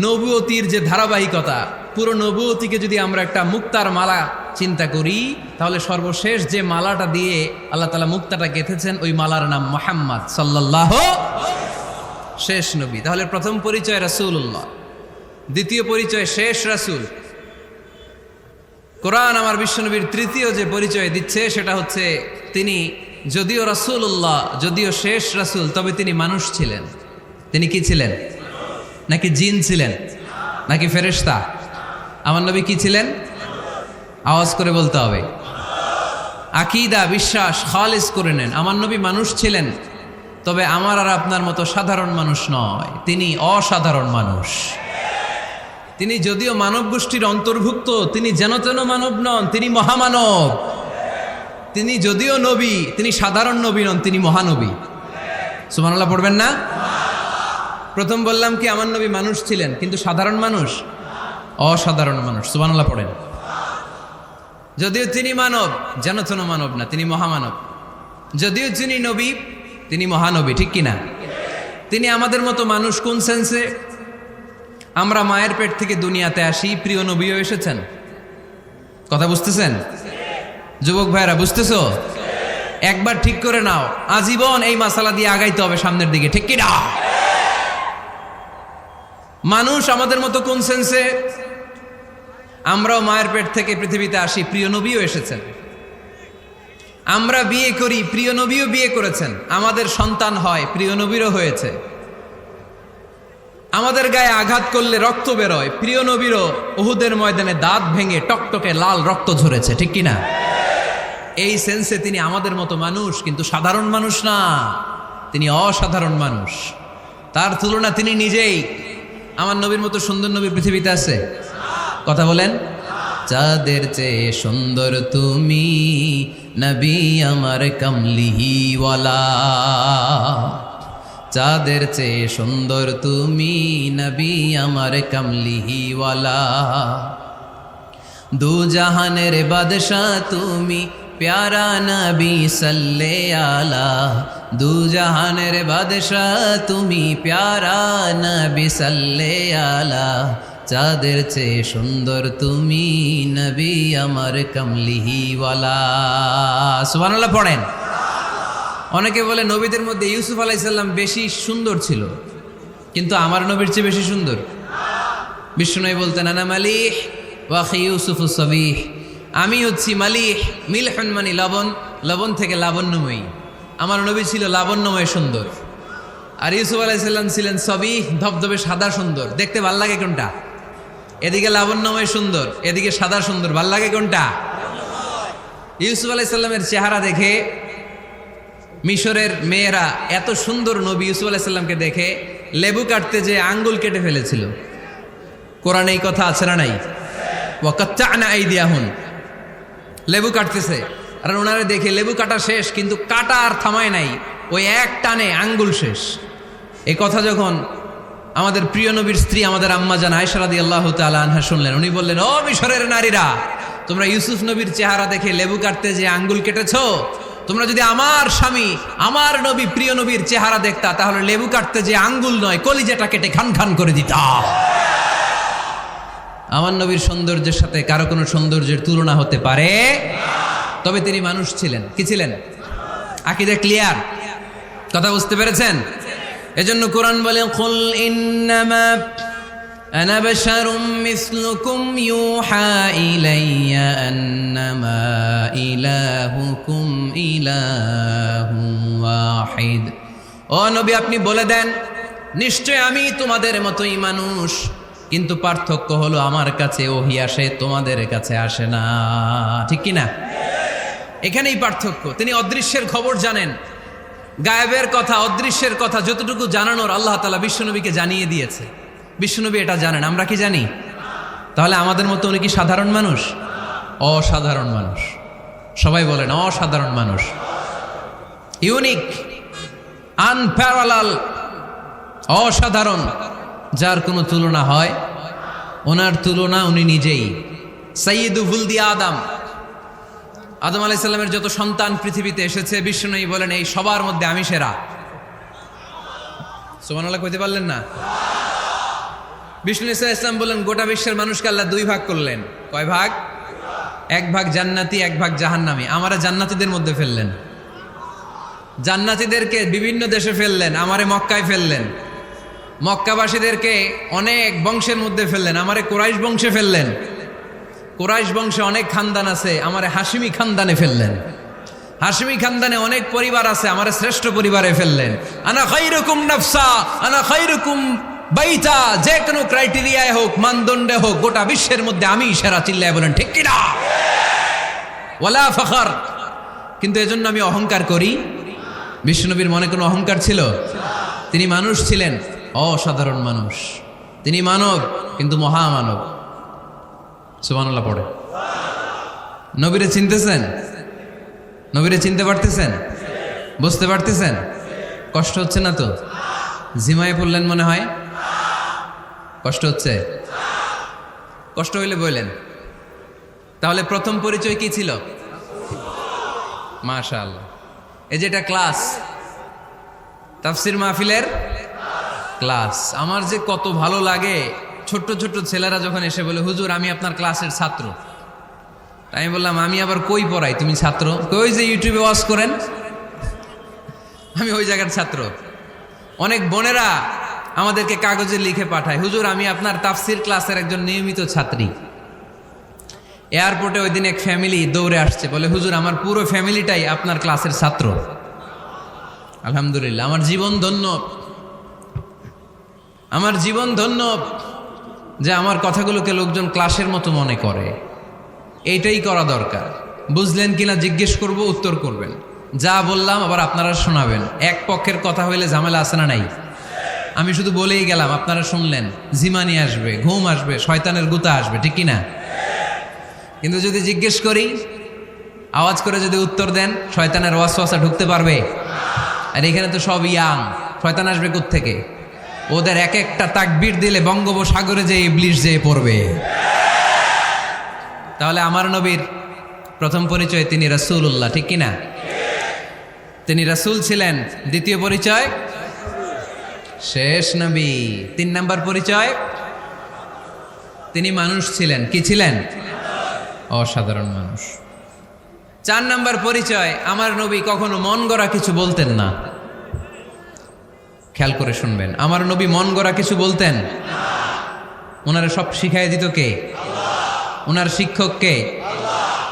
নবুয়তির যে ধারাবাহিকতা, পুরো নবুয়তিকে যদি আমরা একটা মুক্তার মালা চিন্তা করি, তাহলে সর্বশেষ যে মালাটা দিয়ে আল্লাহ তাআলা মুক্তাটা গেঁথেছেন, ওই মালার নাম মুহাম্মদ সাল্লাল্লাহু, শেষ নবী। তাহলে প্রথম পরিচয় রাসূলুল্লাহ, দ্বিতীয় পরিচয় শেষ রাসূল। কোরআন আমার বিশ্বনবীর তৃতীয় যে পরিচয় দিচ্ছে সেটা হচ্ছে তিনি যদিও রাসূলুল্লাহ, যদিও শেষ রাসূল, তবে তিনি মানুষ ছিলেন। তিনি কি ছিলেন? নাকি জিন ছিলেন? নাকি ফেরেশতা? আমার নবী কি ছিলেন? আওয়াজ করে বলতে হবে। আকীদা, বিশ্বাস খালিস করে নেন। আমার নবী মানুষ ছিলেন, তবে আমার আর আপনার মতো সাধারণ মানুষ নয়, তিনি অসাধারণ মানুষ। তিনি যদিও মানব গোষ্ঠীর অন্তর্ভুক্ত, তিনি যেন তেন মানব নন, তিনি মহামানব। তিনি যদিও নবী, তিনি সাধারণ নবী নন, তিনি মহানবী। সুবহানাল্লাহ পড়বেন না? প্রথম বললাম কি আমার নবী মানুষ ছিলেন, কিন্তু সাধারণ মানুষ, অসাধারণ মানুষ। সুবহানাল্লাহ পড়েন। যদিও তিনি মানব, যেন তেন মানব না, তিনি মহামানব। যদিও তিনি নবী, তিনি মহানবী। ঠিক কিনা? তিনি আমাদের মতো মানুষ কোন সেন্সে? আমরা মায়ের পেট থেকে দুনিয়াতে আসি, প্রিয় নবীও এসেছেন। কথা বুঝতেছেন? যুবক ভাইরা বুঝতেছো? একবার ঠিক করে নাও, আজীবন এই মাসালা দিয়ে আগাইতে হবে সামনের দিকে। ঠিক কিনা? মানুষ আমাদের মতো কোন সেন্সে? আমরাও মায়ের পেট থেকে পৃথিবীতে আসি, প্রিয় নবীও এসেছেন। আমরা বিয়ে করি, প্রিয় নবীও বিয়ে করেছেন। আমাদের সন্তান হয়, প্রিয় নবীরও হয়েছে। আমাদের গায়ে আঘাত করলে রক্ত বেরোয়, প্রিয় নবীরও উহুদের ময়দানে দাঁত ভেঙে টকটকে লাল রক্ত ঝরেছে। ঠিক কিনা? এই সেন্সে তিনি আমাদের মতো মানুষ, কিন্তু সাধারণ মানুষ না, তিনি অসাধারণ মানুষ। তার তুলনা তিনি নিজেই। আমার নবীর মতো সুন্দর নবী পৃথিবীতে আছে? কথা বলেন। চাঁদের চেয়ে সুন্দর তুমি, নবী আমার কামলিওয়ালা। চাঁদের চেয়ে সুন্দর তুমি, নবী আমার কামলিওয়ালা। দু জাহানের বাদশাহ তুমি, প্যারা নবী সাল্লে আলা। দু জাহানের বাদশাহ তুমি, প্যারা নবী সাল্লে আলা। চাঁদের চেয়ে সুন্দর তুমি, নবী আমার কামলিওয়ালা। সুবহানাল্লাহ পড়েন। অনেকে বলে নবীদের মধ্যে ইউসুফ আলাইহিস সালাম বেশি সুন্দর ছিল, কিন্তু আমার নবীর চেয়ে বেশি সুন্দর। বিষ্ণু বলতেন আনা মালিহ ওয়া আখি ইউসুফ সাবিহ। আমি হচ্ছি মালিহ, মিলহুন মানে লবণ, লবণ থেকে লাবণ্যময়ী। আমার নবী ছিল লাবণ্যময় সুন্দর, আর ইউসুফ আলাইহিস সালাম ছিলেন সাবিহ, ধবধবে সাদা সুন্দর। দেখতে ভাল লাগে কোনটা? এদিকে লাবণ্যময় সুন্দর, এদিকে সাদা সুন্দর, ভাল লাগে কোনটা? ইউসুফ আলাইহিস সালামের চেহারা দেখে মিশরের মেয়েরা এত সুন্দর নবী ইউসুফ আলাইহিস সালামকে দেখে লেবু কাটতে যে আঙ্গুল কেটে ফেলেছিল। কোরআনে এই কথা আছে না নাই? ওয়া কাত্তা'না আইদিয়াহুম, লেবু কাটতেছে, আর ওনারে দেখে লেবু কাটা শেষ, কিন্তু কাটা আর থামায় নাই, ওই এক টানে আঙ্গুল শেষ। এই কথা যখন আমাদের প্রিয় নবীর স্ত্রী আমাদের আম্মা জান আয়েশা রাদিয়াল্লাহু তাআলা আনহা শুনলেন, উনি বললেন, ও মিশরের নারীরা, তোমরা ইউসুফ নবীর চেহারা দেখে লেবু কাটতে যে আঙ্গুল কেটেছো, তোমরা যদি আমার স্বামী আমার নবী প্রিয় নবীর চেহারা দেখতা, তাহলে লেবু কাটতে যে আঙ্গুল নয়, কলিজাটা কেটে খান খান করে দিতা। আমার নবীর সৌন্দর্যের সাথে কারো কোনো সৌন্দর্যের তুলনা হতে পারে? তবে তিনি মানুষ ছিলেন। কি ছিলেন? আকীদা ক্লিয়ার? কথা বুঝতে পেরেছেন? এজন্য কোরআন বলে, কুল ইন্নামা আনা বাশারুম মিসলুকুম ইউহা ইলাইয়া আন্নামা ইলাহুকুম ইলাহুম ওয়াহিদ। ও নবী, আপনি বলে দেন, নিশ্চয় আমি তোমাদের মতোই মানুষ, কিন্তু পার্থক্য হলো আমার কাছে ওহী আসে, তোমাদের কাছে আসে না। ঠিক কি না? এখানেই পার্থক্য। তিনি অদৃশ্যের খবর জানেন, গায়েবের কথা, অদৃশ্যের কথা যতটুকু জানানোর আল্লাহ তাআলা বিশ্বনবীকে জানিয়ে দিয়েছে। বিশ্বনবী এটা জানেন, আমরা কি জানি? তাহলে আমাদের মতো উনি কি সাধারণ মানুষ? অসাধারণ মানুষ। সবাই বলেন অসাধারণ মানুষ, ইউনিক, আনপ্যারালাল, অসাধারণ, যার কোনো তুলনা হয়, ওনার তুলনা উনি নিজেই। সাইয়্যিদু ওয়ালদি আদম, আদম আলাইহিস সালামের যত সন্তান পৃথিবীতে এসেছে, বিশ্বনবী বলেন এই সবার মধ্যে আমি সেরা। সুবহানাল্লাহ কইতে পারলেন না? বিষ্ণু ইসলাম বলেন গোটা বিশ্বের মানুষকে আল্লাহ দুই ভাগ করলেন। কয় ভাগ? এক ভাগ জান্নাতি, এক ভাগ জাহান্নামী। আমারে জান্নাতীদের মধ্যে ফেললেন, জান্নাতীদেরকে বিভিন্ন দেশে ফেললেন, আমারে মক্কায় ফেললেন। মক্কাবাসীদেরকে অনেক বংশের মধ্যে ফেললেন, আমারে কুরাইশ বংশে ফেললেন। কুরাইশ বংশে অনেক খানদান আছে, আমারে হাশিমি খানদানে ফেললেন। হাশিমি খানদানে অনেক পরিবার আছে, আমারে শ্রেষ্ঠ পরিবারে ফেললেন। আনা খায়রুকুম নাফসা, আনা খায়রুকুম বাইতা, যে কোনো ক্রাইটেরিয়ায় হোক, মানদণ্ডে হোক, গোটা বিশ্বের মধ্যে আমি সেরা। চিল্লায় বলেন ঠিক কিনা? ওয়ালা ফখর। কিন্তু এজন্য আমি অহংকার করি? বিশ্বনবীর মনে কোনো অহংকার ছিল? তিনি মানুষ ছিলেন, অসাধারণ মানুষ। তিনি মানব, কিন্তু মহামানব। সুবহানাল্লাহ পড়ে। নবীরে চিনতেছেন? নবীরে চিনতে পারতেছেন? বুঝতে পারতেছেন? কষ্ট হচ্ছে না তো? জিমায় পড়লেন মনে হয়? কষ্ট হচ্ছে? কষ্ট হইলে বললেন। তাহলে প্রথম পরিচয় কি ছিল? মাশাআল্লাহ। এই যেটা ক্লাস, তাফসীর মাহফিলের ক্লাস, আমার যে কত ভালো লাগে। ছোট্ট ছোট্ট ছেলেরা যখন এসে বলে হুজুর আমি আপনার ক্লাসের ছাত্র, আমি বললাম আমি আবার কই পড়াই? তুমি ছাত্র? কই যে ইউটিউবে ওয়াজ করেন, আমি ওই জায়গার ছাত্র। অনেক বোনেরা আমাদেরকে কাগজে লিখে পাঠায়, হুজুর আমি আপনার তাফসীর ক্লাসের একজন নিয়মিত ছাত্রী। এয়ারপোর্টে ওই দিন এক ফ্যামিলি দৌড়ে আসছে, বলে হুজুর আমার পুরো ফ্যামিলিটাই আপনার ক্লাসের ছাত্র। আলহামদুলিল্লাহ, আমার জীবন ধন্য, আমার জীবন ধন্য যে আমার কথাগুলোকে লোকজন ক্লাসের মতো মনে করে। এইটাই করা দরকার। বুঝলেন কিনা জিজ্ঞেস করব, উত্তর করবেন। যা বললাম আবার আপনারা শোনাবেন। এক পক্ষের কথা হইলে ঝামেলা আছে না নাই? আমি শুধু বলেই গেলাম, আপনারা শুনলেন, জিমানি আসবে, ঘুম আসবে, শয়তানের গুতা আসবে, ঠিক কিনা? কিন্তু যদি জিজ্ঞেস করি, আওয়াজ করে যদি উত্তর দেন, শয়তানের ওয়াসওয়াসা ঢুকতে পারবে? আর এখানে তো সব ইয়াং, শয়তান আসবে কোত্থেকে? ওদের এক একটা তাকবীর দিলে বঙ্গোপসাগরে যে ইবলিশ যেয়ে পড়বে। তাহলে আমার নবীর প্রথম পরিচয় তিনি রাসূলুল্লাহ, ঠিক কিনা? তিনি রাসূল ছিলেন। দ্বিতীয় পরিচয় শেষ নবী। 3 নাম্বার পরিচয় তিনি মানুষ ছিলেন। কি ছিলেন? অসাধারণ মানুষ। 4 নাম্বার পরিচয়, আমার নবী কখনো মন গড়া কিছু বলতেন না। খেয়াল করে শুনবেন, আমার নবী মন গড়া কিছু বলতেন? ওনারা সব শিখাই দিত কে? ওনার শিক্ষক কে?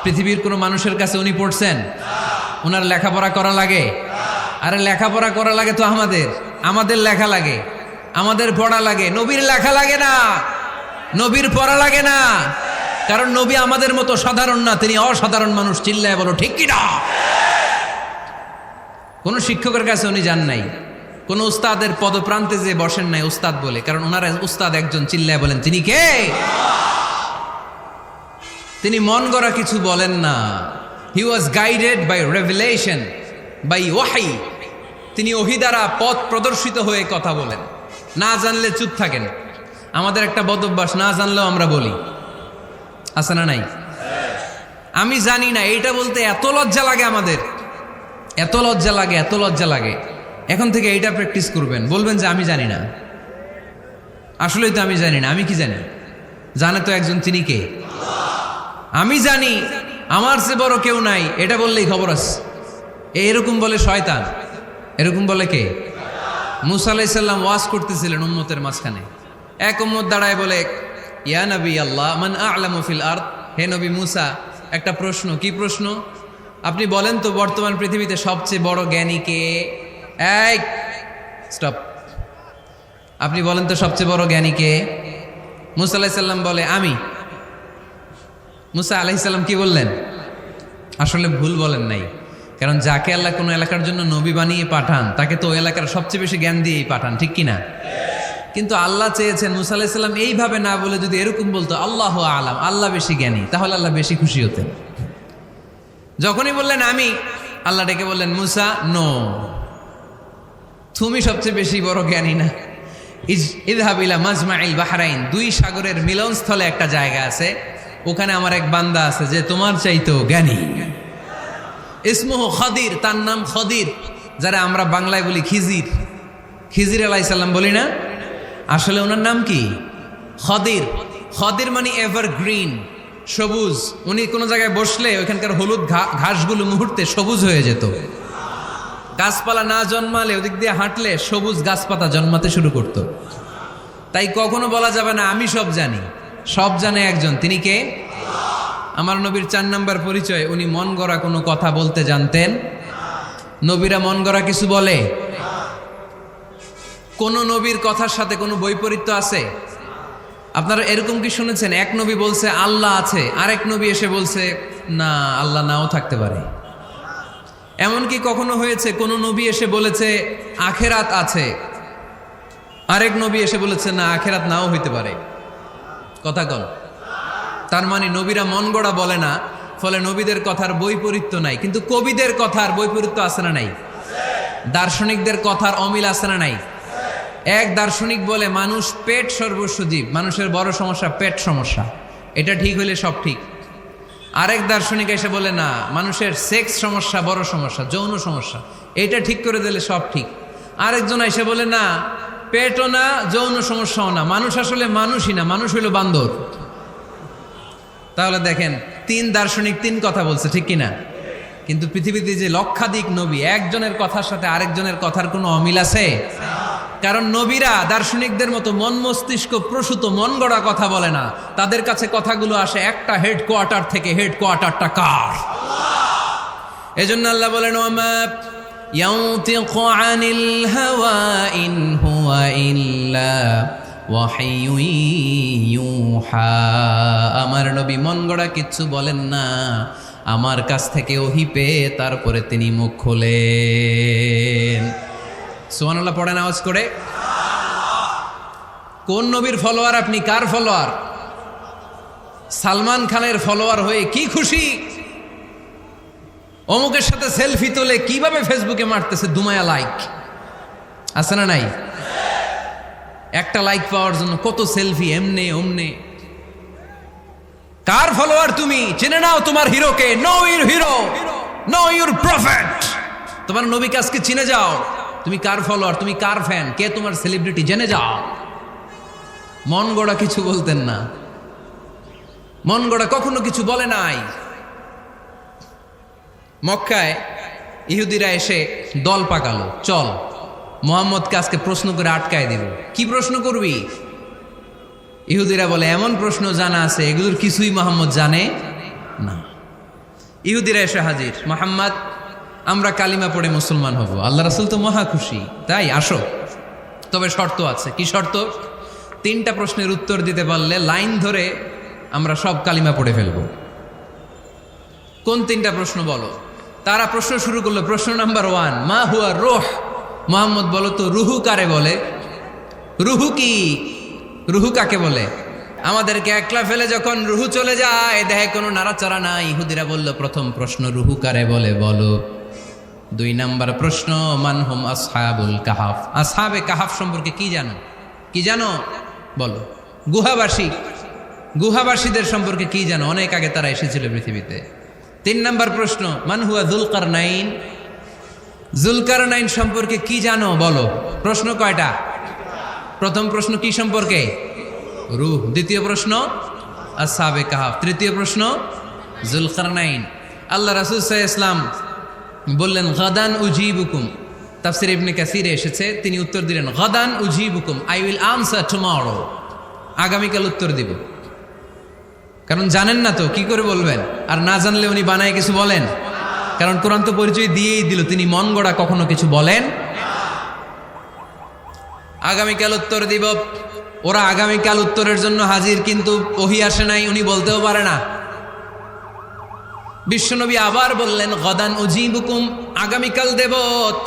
পৃথিবীর কোনো মানুষের কাছে উনি পড়ছেন? ওনার লেখাপড়া করা লাগে? আরে লেখাপড়া করা লাগে তো আমাদের লেখা লাগে, আমাদের পড়া লাগে। নবীর লেখা লাগে না, নবীর পড়া লাগে না, কারণ নবী আমাদের মতো সাধারণ না, তিনি অসাধারণ মানুষ। চিল্লায় বলো ঠিক কিনা? কোন শিক্ষকের কাছে উনি যান নাই, কোন উস্তাদের পদপ্রান্তে যে বসেন নাই উস্তাদ বলে, কারণ ওনার উস্তাদ একজন। চিল্লায় বলেন তিনি কে? তিনি মন গড়া কিছু বলেন না। He was guided by revelation, by ওয়াহি। তিনি ওহী দ্বারা পথ প্রদর্শিত হয়ে কথা বলেন। না জানলে চুপ থাকেন। আমাদের একটা বদ অভ্যাস, না জানলেও আমরা বলি, আছে না নাই? আমি জানি না, এইটা বলতে এত লজ্জা লাগে আমাদের, এত লজ্জা লাগে, এত লজ্জা লাগে। এখন থেকে এইটা প্র্যাকটিস করবেন, বলবেন যে আমি জানি না। আসলেই তো আমি জানি না। আমি কি জানি? জানে তো একজন, তিনি কে? আমি জানি, আমার চেয়ে বড় কেউ নাই, এটা বললেই খবর আছে। এরকম বলে শয়তান। এরকম বলে কে? মুসা আলাইহিস সালাম ওয়াজ করতেছিলেন উম্মতের মাঝখানে। এক উম্মত দাঁড়ায় বলে, ইয়া নবী আল্লাহ মান আ'লামু ফিল আরদ। হে নবী মুসা, একটা প্রশ্ন। কি প্রশ্ন? আপনি বলেন তো বর্তমান পৃথিবীতে সবচেয়ে বড় জ্ঞানী কে? এই স্টপ। আপনি বলেন তো সবচেয়ে বড় জ্ঞানী কে? মুসা আলাইহিস সালাম বলে আমি। মুসা আলাইহিস সালাম কি বললেন? আসলে ভুল বলেন নাই, কারণ যাকে আল্লাহ কোনো এলাকার জন্য নবী বানিয়ে পাঠান, তাকে তো ওই এলাকার সবচেয়ে বেশি জ্ঞান দিয়েই পাঠান, ঠিক কিনা? কিন্তু আল্লাহ চেয়েছেন মুসা আলাইহিস সালাম এইভাবে না বলে যদি এরকম বলতো আল্লাহু আ'লাম, আল্লাহ বেশি জ্ঞানী, তাহলে আল্লাহ বেশি খুশি হতেন। যখনই বললেন আমি, আল্লাহ ডেকে বললেন মুসা নো, তুমি সবচেয়ে বেশি বড় জ্ঞানী না। ইযহাব ইলা মাজমাইল বাহরাইন, দুই সাগরের মিলনস্থলে একটা জায়গা আছে, ওখানে আমার এক বান্দা আছে যে তোমার চাইতেও জ্ঞানী। ইসমুহু খদির, তার নাম খদির, যারা আমরা বাংলায় বলি খিজির। খিজির আলাইহিস সালাম বলি না, আসলে ওনার নাম কি খদির। খদির মানে এভারগ্রিন, সবুজ। উনি কোনো জায়গায় বসলে ওইখানকার হলুদ ঘাসগুলো মুহূর্তে সবুজ হয়ে যেত। গাছপালা না জন্মালে ওদিক দিয়ে হাঁটলে সবুজ গাছপাতা জন্মাতে শুরু করত। তাই কখনো বলা যাবে না আমি সব জানি, সব জানে একজন, তিনি কে? আমার নবীর 4 নাম্বার পরিচয়, উনি মন গড়া কোনো কথা বলতে জানতেন। নবীরা মন গড়া কিছু বলে? কোন নবীর কথার সাথে কোনো বৈপরীত্য আছে? আপনারা এরকম কি শুনেছেন, এক নবী বলছে আল্লাহ আছে, আরেক নবী এসে বলছে না আল্লাহ নাও থাকতে পারে? এমনকি কখনো হয়েছে কোন নবী এসে বলেছে আখেরাত আছে, আরেক নবী এসে বলেছে না আখেরাত নাও হইতে পারে? কথা কল। তার মানে নবীরা মন গড়া বলে না, ফলে নবীদের কথার বৈপরীত্য নাই। কিন্তু কবিদের কথার বৈপরীত্য আছে না নাই? দার্শনিকদের কথার অমিল আছে না নাই? এক দার্শনিক বলে মানুষ পেট সর্বস্ব জীব, মানুষের বড় সমস্যা পেট সমস্যা, এটা ঠিক হইলে সব ঠিক। আরেক দার্শনিক এসে বলে না, মানুষের সেক্স সমস্যা বড় সমস্যা, যৌন সমস্যা, এটা ঠিক করে দিলে সব ঠিক। আরেকজন এসে বলে না, পেটও না যৌন সমস্যাও না, মানুষ আসলে মানুষই না, মানুষ হইল বান্দর। তাহলে দেখেন 3 দার্শনিক 3 কথা বলছে, ঠিক কিনা? কিন্তু পৃথিবীতে যে লক্ষাধিক নবী, একজনের কথার সাথে আরেকজনের কথার কোনো অমিল আছে? কারণ নবীরা দার্শনিকদের মতো মন মস্তিষ্ক প্রসূত মন গড়া কথা বলে না, তাদের কাছে কথাগুলো আসে একটা হেডকোয়ার্টার থেকে। হেডকোয়ার্টারটা কার? এজন্য আল্লাহ বলেন ওয়ামা ইয়ানতিকু আনিল হাওয়া ইন হুয়া ইল্লা ওয়াহিয়ুন ইউহা। আমার নবী মন গড়া কিচ্ছু বলেন না, আমার কাছ থেকে ওহী পেয়ে তারপরে তিনি মুখ খোলেন। সুবহানাল্লাহ পড়েন আওয়াজ করে। কোন নবীর ফলোয়ার আপনি? কার ফলোয়ার? সালমান খানের ফলোয়ার হয়ে কি খুশি, অমুকের সাথে সেলফি তোলে কিভাবে ফেসবুকে মারতেছে দুমায়া লাইক, আছে না নাই? একটা লাইক পাওয়ার জন্য কত সেলফি, এমনে ওমনে। কার ফলোয়ার তুমি? জেনে নাও তোমার হিরোকে। Know your hero, know your prophet. তোমার নবীকে আজকে চিনে যাও। তুমি কার ফলোয়ার, তুমি কার ফ্যান, কে তোমার সেলিব্রিটি, জেনে যাও। মন গড়া কিছু বলতেন না, মন গড়া কখনো কিছু বলে নাই। মক্কায় ইহুদিরা এসে দল পাকালো, চল মুহাম্মদকে আজকে প্রশ্ন করে আটকায় দিব। কি প্রশ্ন করবি? ইহুদিরা বলে এমন প্রশ্ন জানা আছে এগুলোর কিছুই মুহাম্মদ জানে না। ইহুদিরা এসে হাজির, মুহাম্মদ আমরা কালিমা পড়ে মুসলমান হব। আল্লাহ রাসূল তো মহা খুশি, তাই আসো, তবে শর্ত আছে। কি শর্ত? 3টা প্রশ্নের উত্তর দিতে পারলে লাইন ধরে আমরা সব কালিমা পড়ে ফেলব। কোন 3টা প্রশ্ন বলো? তারা প্রশ্ন শুরু করলো। প্রশ্ন নাম্বার 1, মা হুয়া রূহ। মুহাম্মদ বলো তো রুহু কারে বলে? রুহু কি? রুহু কাকে বলে? আমাদেরকে একলা ফেলে যখন রুহু চলে যায়, দেহে কোনো নাড়াচাড়া নাই। ইহুদিরা বলল প্রথম প্রশ্ন রুহু কারে বলে বলো। 2 নাম্বার প্রশ্ন মানহুম আসহাবুল কাহাফ। আসহাবে কাহাফ সম্পর্কে কি জানো? কি জানো বলো। গুহাবাসী, গুহাবাসীদের সম্পর্কে কি জানো? অনেক আগে তারা এসেছিল পৃথিবীতে। 3 নাম্বার প্রশ্ন মান হুয়া যুলকারনাইন। যুলকারনাইন সম্পর্কে কি জানো বলো। প্রশ্ন কয়টা? প্রথম প্রশ্ন কি সম্পর্কে? রূহ। দ্বিতীয় প্রশ্ন আসহাবে কাহাফ। তৃতীয় প্রশ্ন যুলকারনাইন। আল্লাহ রাসূল সাল্লাল্লাহু আলাইহি ওয়াসাল্লাম বললেন গাদান উজিবুকুম। তাফসীর ইবনে কাসিরে এসেছে, তিনি উত্তর দিলেন গাদান উজিবুকুম, আই উইল আনসার টুমরো। আগামীকাল উত্তর দিব। কারণ জানেন না তো কি করে বলবেন, আর না জানলে উনি বানায় কিছু বলেন? কারণ কোরআন তো পরিচয় দিয়েই দিল তিনি মন গড়া কখনো কিছু বলেন। আগামীকাল উত্তর দিব। ওরা আগামীকাল উত্তরের জন্য হাজির, কিন্তু ওহী আসে নাই, উনি বলতেও পারে না। বিশ্বনবী আবার বললেন গাদান উজিবুকুম, আগামীকাল দেব।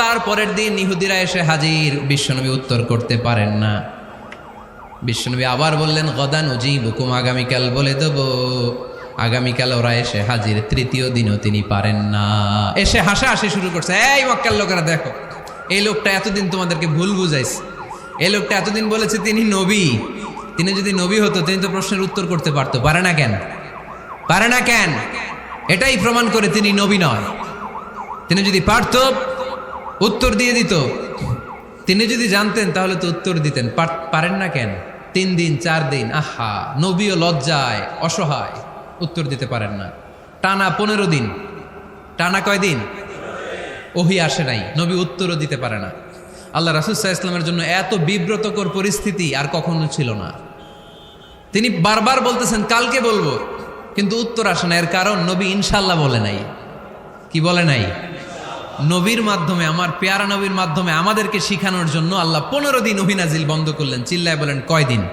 তারপরের দিন ইহুদিরা এসে হাজির, বিশ্বনবী উত্তর করতে পারেন না। বিশ্বনবী আবার বললেন গাদান উজিবুকুম, আগামীকাল বলে দেব। আগামীকাল ওরা এসে হাজির, তৃতীয় দিনও তিনি পারেন না। এসে হাসাহাসি শুরু করছে, এই মক্কার লোকেরা দেখো, এই লোকটা এতদিন তোমাদেরকে ভুল বুঝাইছে, এই লোকটা এতদিন বলেছে তিনি নবী, তিনি যদি নবী হতো তিনি তো প্রশ্নের উত্তর করতে পারতো, পারে না কেন? পারে না কেন? এটাই প্রমাণ করে তিনি নবী নয়। তিনি যদি পারত উত্তর দিয়ে দিত, তিনি যদি জানতেন তাহলে তো উত্তর দিতেন। পারেন না কেন? 3 দিন 4 দিন, আহা, নবীও লজ্জায় অসহায়, উত্তর দিতে পারেন না। টানা 15 দিন, টানা কয় দিন ওহী আসে নাই, নবী উত্তরও দিতে পারে না। আল্লাহ রাসূল সাল্লাল্লাহু আলাইহি ওয়াসাল্লামের জন্য এত বিব্রতকর পরিস্থিতি আর কখনো ছিল না। তিনি বারবার বলতেছেন কালকে বলবো, কিন্তু উত্তর আসে না। এর কারণ নবী ইনশাআল্লাহ বলে নাই। কি বলে নাই? নবীর মাধ্যমে, আমার পেয়ারা নবীর মাধ্যমে আমাদেরকে শিখানোর জন্য আল্লাহ 15 দিন ওহী নাজিল বন্ধ করলেন। চিল্লায় বলেন কয়দিন?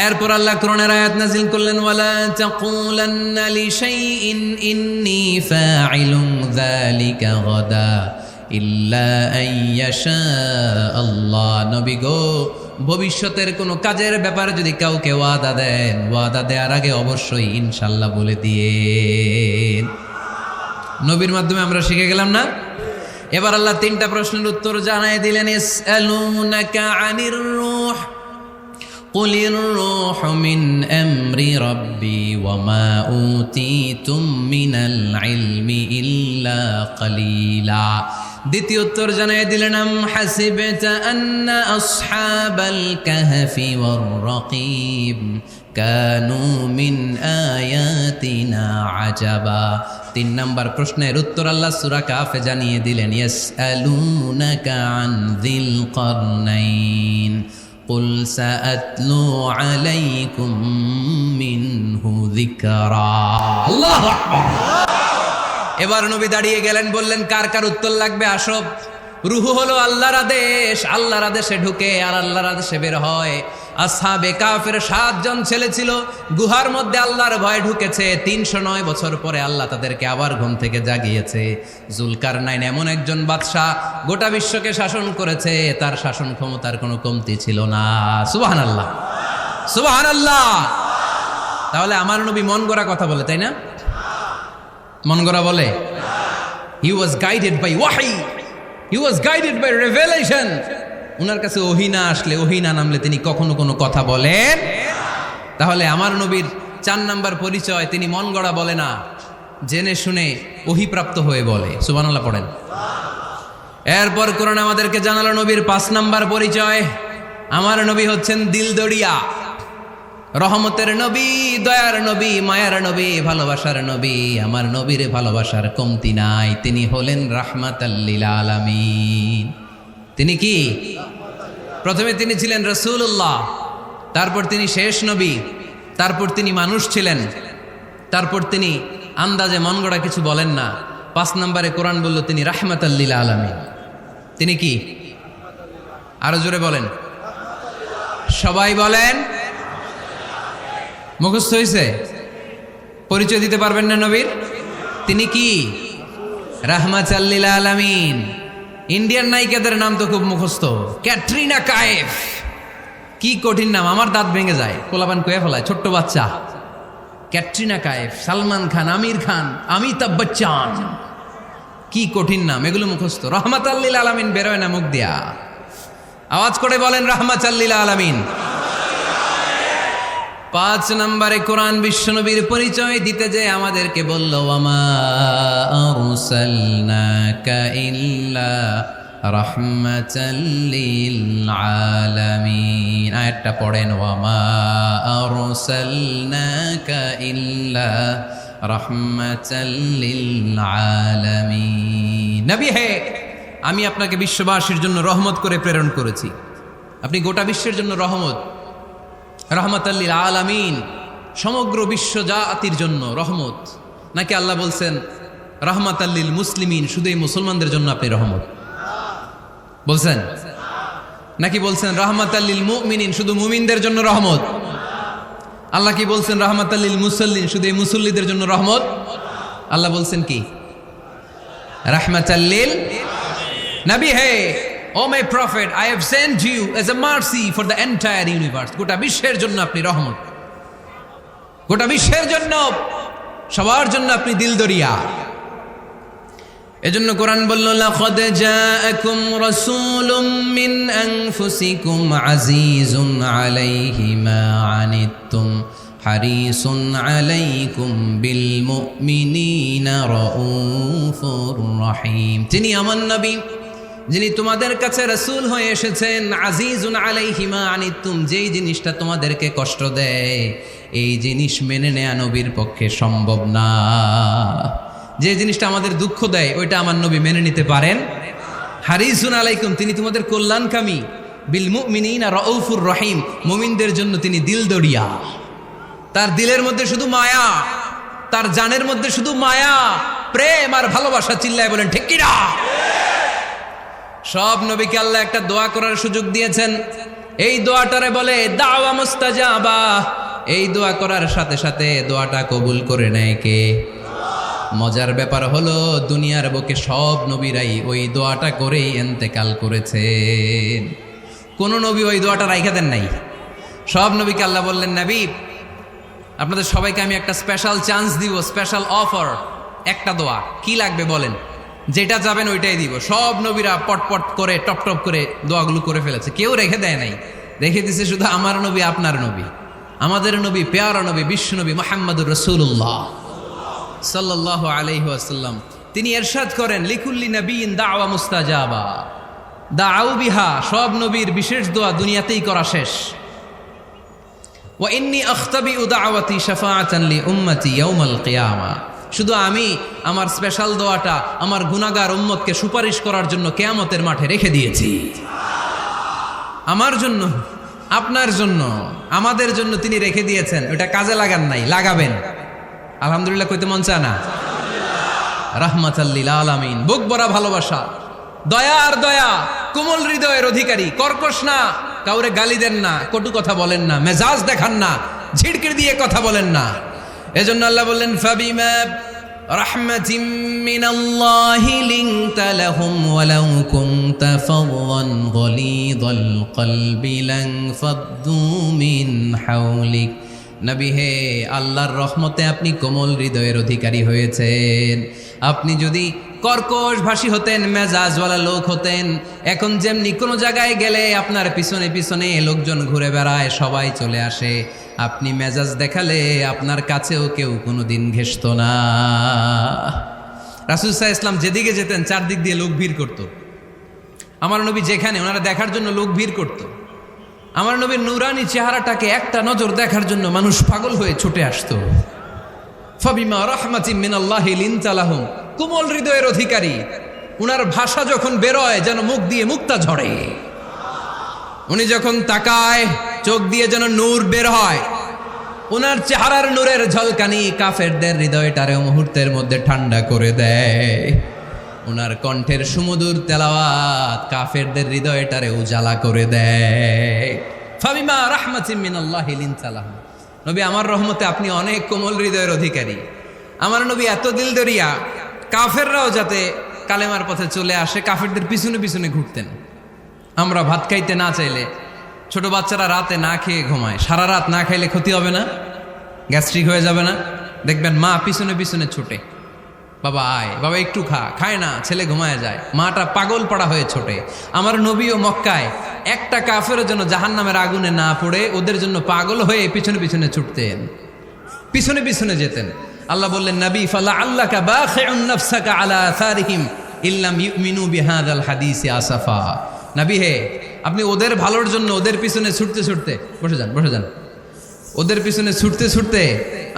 এরপর আল্লাহ কোরআনের আয়াত নাজিল করলেন, ওয়ালা তাকুলান্না লিশাইইন ইন্নী ফাইলুন যালিকা গাদা ইল্লা আইয়াশা আল্লাহ। নবী গো, ভবিষ্যতের কোনো কাজের ব্যাপারে যদি কাউকে ওয়াদা দেন, ওয়াদা দেওয়ার আগে অবশ্যই ইনশাআল্লাহ বলে দিয়েন। নবীর মাধ্যমে আমরা শিখে গেলাম না? এবার আল্লাহ 3টা প্রশ্নের উত্তর জানায় দিলেন। ইসআলুনাকা আনির রূহ কুলির রূহু মিন আমরি রাব্বি ওয়া মা উতীতুম মিনাল ইলমি ইল্লা কালিলা। দ্বিতীয় উত্তর জানায় দিলেন, আম হাসিবতা আন্না আসহাবাল কাহফি ওয়ার রাকিব কানু মিন আয়াতিনা আজাবা। 3 নম্বর প্রশ্নের উত্তর আল্লাহ সূরা কাহফে জানিয়ে দিলেন, ইয়াসআলুনাকা আন যিল কারনাইন কুল সাআতলু আলাইকুম মিনহু যিকরা। আল্লাহু আকবার। এবার নবী দাঁড়িয়ে গেলেন, বললেন কার কার উত্তর লাগবে আসো। রূহ হলো আল্লাহর আদেশ, আল্লাহর আদেশে ঢুকে আর আল্লাহর আদেশে বের হয়। আসহাবে কাফের 7 জন ছেলে ছিল, গুহার মধ্যে আল্লাহর ভয় ঢুকেছে। 309 বছর পরে আল্লাহ তাদেরকে আবার ঘুম থেকে জাগিয়েছে। জুলকারনাইন এমন একজন বাদশাহ, গোটা বিশ্বকে শাসন করেছে, তার শাসন ক্ষমতার কোনো কমতি ছিল না। সুবহানাল্লাহ, সুবহানাল্লাহ। তাহলে আমার নবী মন গড়া কথা বলে, তাই না? মন গড়া বলে? He was guided by wahi, he was guided by revelation. উনার কাছে ওহী না আসলে, ওহী না নামলে তিনি কখনো কোনো কথা বলেন। তাহলে আমার নবীর 4 নাম্বার পরিচয়, তিনি মন গড়া বলে না, জেনে শুনে ওহীপ্রাপ্ত হয়ে বলে। সুবহানাল্লাহ পড়েন। এরপর কোরআন আমাদেরকে জানালো নবীর 5 নাম্বার পরিচয়, আমার নবী হচ্ছেন দিলদরিয়া, রহমতের নবী, দয়ার নবী, মায়ার নবী, ভালোবাসার নবী। আমার নবীর ভালোবাসার কমতি নাই। তিনি হলেন রাহমাতাল লিল আলামিন। তিনি কি? প্রথমে তিনি ছিলেন রাসূলুল্লাহ, তারপর তিনি শেষ নবী, তারপর তিনি মানুষ ছিলেন, তারপর তিনি আন্দাজে মন গড়া কিছু বলেন না। 5 নম্বরে কোরআন বলল তিনি রাহমাতাল লিল আলামিন। তিনি কি? আরো জোরে বলেন, সবাই বলেন। মুখস্থ হয়েছে? পরিচয় দিতে পারবেন না নবীর? তিনি কি? রাহমাতাল লিল আলামিন। ইন্ডিয়ান নায়িকাদের নাম তো খুব মুখস্থ। ক্যাটরিনা কাইফ, কি কঠিন নাম, আমার দাঁত ভেঙে যায়, কোলাবান কয়ে ফেলায়, ছোট্ট বাচ্চা। ক্যাটরিনা কাইফ, সালমান খান, আমির খান, অমিতাভ বচ্চন, কি কঠিন নাম, এগুলো মুখস্থ। রাহমাতাল লিল আলামিন বেরোয় না মুখ দিয়া। আওয়াজ করে বলেন রাহমাতাল লিল আলামিন। 5 নম্বরে কোরআন বিশ্বনবীর পরিচয় দিতে যে আমাদেরকে বলল, ওয়ামা আরসালনাকা ইল্লা রাহমাতাল লিল আলামিন। আয়াতটা পড়েন, ওয়ামা আরসালনাকা ইল্লা রাহমাতাল লিল আলামিন। নবী হে, আমি আপনাকে বিশ্ববাসীর জন্য রহমত করে প্রেরণ করেছি। আপনি গোটা বিশ্বের জন্য রহমত, রাহমাতাল লিল আলামিন, সমগ্র বিশ্ব জাতির জন্য রহমত। নাকি আল্লাহ বলছেন রাহমাতাল লিল মুসলিমিন, শুধু এই মুসলমানদের জন্য আপনি রহমত বলছেন? নাকি বলছেন রাহমাতাল লিল মুমিনিন, শুধু মুমিনদের জন্য রহমত? আল্লাহ কি বলছেন রাহমাতাল লিল মুসাল্লিন, শুধু এই মুসল্লিদের জন্য রহমত? আল্লাহ বলছেন কি? রাহমাতাল লিল। নবী হে, Oh my prophet, I have sent you as a mercy for the entire universe. গোটা বিশ্বের জন্য আপনি রহমত। গোটা বিশ্বের জন্য, সবার জন্য আপনি দিলদরিয়া। এজন্য কোরআন বলল, লাকাদ জাআকুম রাসূলুম মিন আনফুসিকুম আজিজুন আলাইহি মা আনিতুম হারিসুন আলাইকুম বিল মুমিনিনা রাউফুর রহিম। তিনি আমার নবী, যিনি তোমাদের কাছে রাসূল হয়ে এসেছেন। আজিজুন আলাইহি মা আনিতুম, যেই জিনিসটা তোমাদেরকে কষ্ট দেয় এই জিনিস মেনে নেয়া নবীর পক্ষে সম্ভব না। যে জিনিসটা আমাদের দুঃখ দেয় ওইটা আমার নবী মেনে নিতে পারেন। হারিসুন আলাইকুম, তিনি তোমাদের কল্যাণকামী। বিল মুমিনিনা রাউফুর রহিম, মুমিনদের জন্য তিনি দিলদরিয়া। তার দিলের মধ্যে শুধু মায়া, তার জানের মধ্যে শুধু মায়া, প্রেম আর ভালোবাসা। চিল্লায় বলেন ঠিক কিনা? সব নবীকে আল্লাহ একটা দোয়া করার সুযোগ দিয়েছেন। এই দোয়াটারে বলে দাওয়া মুস্তাজাবা। এই দোয়া করার সাথে সাথে দোয়াটা কবুল করে নেয় কে? মজার ব্যাপার হলো দুনিয়ার বুকে সব নবীরাই ওই দোয়াটা করেই ইন্তেকাল করেছেন। কোন নবী ওই দোয়াটা রাইখা দেন নাই। সব নবীকে আল্লাহ বললেন, নবী আপনাদের সবাইকে আমি একটা স্পেশাল চান্স দিব, স্পেশাল অফার। একটা দোয়া, কি লাগবে বলেন, যেটা যাবেন ওইটাই দিব। সব নবীরা পটপট করে টপ টপ করে দোয়াগুলো করে ফেলেছে, কেউ রেখে দেয় নাই। রেখে দিছে শুধু আমার নবী, আপনার নবী, আমাদের নবী, পেয়ারা নবী, বিশ্ব নবী মুহাম্মদুর রাসূলুল্লাহ সাল্লাল্লাহু আলাইহি ওয়াসাল্লাম। তিনি ইরশাদ করেন, লিকুল্লি নবিয়্যিন দাওয়া মুস্তাজাবা দাউ বিহা। সব নবীর বিশেষ দোয়া দুনিয়াতেই করা শেষ। ওয়া ইন্নী আখতাবিউ দাওয়াতি শাফাআতান লি উম্মতি ইয়াউমাল কিয়ামা। শুধু আমি আমার স্পেশাল দোয়াটা আমার গুনাহগার উম্মতকে সুপারিশ করার জন্য কিয়ামতের মাঠে রেখে দিয়েছি। আমার জন্য, আপনার জন্য, আমাদের জন্য তিনি রেখে দিয়েছেন। ওটা কাজে লাগান নাই, লাগাবেন। আলহামদুলিল্লাহ কইতে মন চায় না? রাহমাতাল লিল আলামিন, বুক ভরা ভালোবাসা, দয়া আর দয়া, কোমল হৃদয়ের অধিকারী, কর্কশ না, কাউরে গালি দেন না, কটু কথা বলেন না, মেজাজ দেখান না, ঝিড়কির দিয়ে কথা বলেন না। এজন্য আল্লাহ বললেন, ফাবিমা রাহমাতিম মিনাল্লাহি লিনতা লাহুম ওয়ালাউ কুনতা ফাযযান গলীযাল কলবি লান ফাদ্দু মিন হাওলিক। নবী হে, আল্লাহর রহমতে আপনি কোমল হৃদয়ের অধিকারী হয়েছেন। আপনি যদি কর্কশ ভাষী হতেন, মেজাজওয়ালা লোক হতেন, এখন যেমনি কোনো জায়গায় গেলে আপনার পিছনে পিছনে লোকজন ঘুরে বেড়ায়, সবাই চলে আসে, আপনি মেজাজ দেখালে আপনার কাছেও কেউ কোনোদিন ঘেষত না। রাসূল সাল্লাল্লাহু আলাইহি ওয়াসাল্লাম যেদিকে যেতেন চারদিক দিয়ে লোক ভিড় করত। আমার নবী যেখানে, ওনারা দেখার জন্য লোক ভিড় করত। আমার নবীর নূরানি চেহারাটাকে একটা নজর দেখার জন্য মানুষ পাগল হয়ে ছুটে আসতো। ফাবিমা রাহমাতিম মিনাল্লাহি লিনতা লাহুম, কোমল হৃদয়ের অধিকারী। উনার ভাষা যখন বেরোয় যেন মুখ দিয়ে মুক্তা ঝরে। উনি যখন তাকায় চোখ দিয়ে যেন নূর বের হয়। উনার চেহারার নূরের ঝলকানি কাফেরদের হৃদয়টারে মুহূর্তের মধ্যে ঠান্ডা করে দেয়। উনার কণ্ঠের সুমধুর তেলাওয়াত কাফেরদের হৃদয়টারে উজালা করে দেয়। ফাবিমা রাহমাতিম মিনাল্লাহি লিনতা লাহুম। নবী আমার রহমতে আপনি অনেক কোমল হৃদয়ের অধিকারী। আমার নবী এত দিলদরিয়া, কাফেররাও যাতে কালেমার পথে চলে আসে কাফেরদের পিছনে পিছনে ঘুরতেন। আমরা ভাত খাইতে না চাইলে, ছোট বাচ্চারা রাতে না খেয়ে ঘুমায়, সারা রাত না খাইলে ক্ষতি হবে না? গ্যাস্ট্রিক হয়ে যাবে না? দেখবেন মা পিছনে পিছনে ছুটে, বাবা আয়, বাবা একটু খা, খায় না, ছেলে ঘুমায় যায়, মাটা পাগল পাড়া হয়ে ছোটে। আমার নবী ও মক্কায় একটা কাফের জন্য জাহান্নামের আগুনে না পড়ে ওদের জন্য পাগল হয়ে পিছনে পিছনে ছুটতেন, পিছনে পিছনে যেতেন। আল্লাহ বললেন, নবী ফালা আল্লাকা বাখিউন নাফসাকা আলা আসারিহিম ইল্লাম ইউমিনু বিহাদাল হাদিসি আসাফা। নবী হে, আপনি ওদের ভালোর জন্য ওদের পিছনে ছুটতে ছুটতে, বসে যান বসে যান, ওদের পিছনে ছুটতে ছুটতে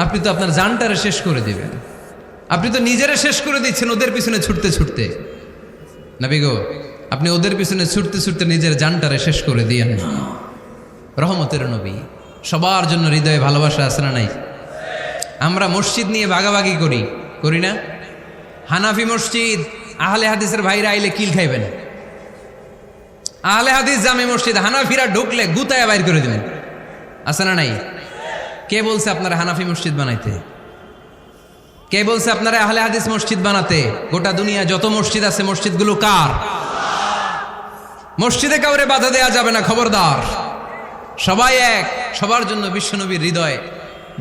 আপনি তো আপনার জানটারে শেষ করে দিবেন। আপনি তো নিজেরা শেষ করে দিচ্ছেন ওদের পিছনে ছুটতে ছুটতে। নবী গো, আপনি ওদের পিছনে ছুটতে ছুটতে নিজের জানটারে শেষ করে দিয়েন না। রহমতের নবী, সবার জন্য হৃদয়ে ভালোবাসা আছে না নাই? আমরা মসজিদ নিয়ে ভাগাভাগি করি, করি না? হানাফি মসজিদ, আহলে হাদিসের ভাইরা আইলে কিল খাইবেন। আহলে হাদিস জামে মসজিদ, হানাফিরা ঢুকলে গুতায় বাইর করে দিবেন, আছে না নাই? কে বলছে আপনারা হানাফি মসজিদ বানাইতে? কে বলছে আপনারা আহলে হাদিস মসজিদ বানাতে? গোটা দুনিয়া যত মসজিদ আছে মসজিদগুলো কার? মসজিদে কাউরে বাধা দেয়া যাবে না, খবরদার। সবাই এক, সবার জন্য বিশ্বনবীর হৃদয়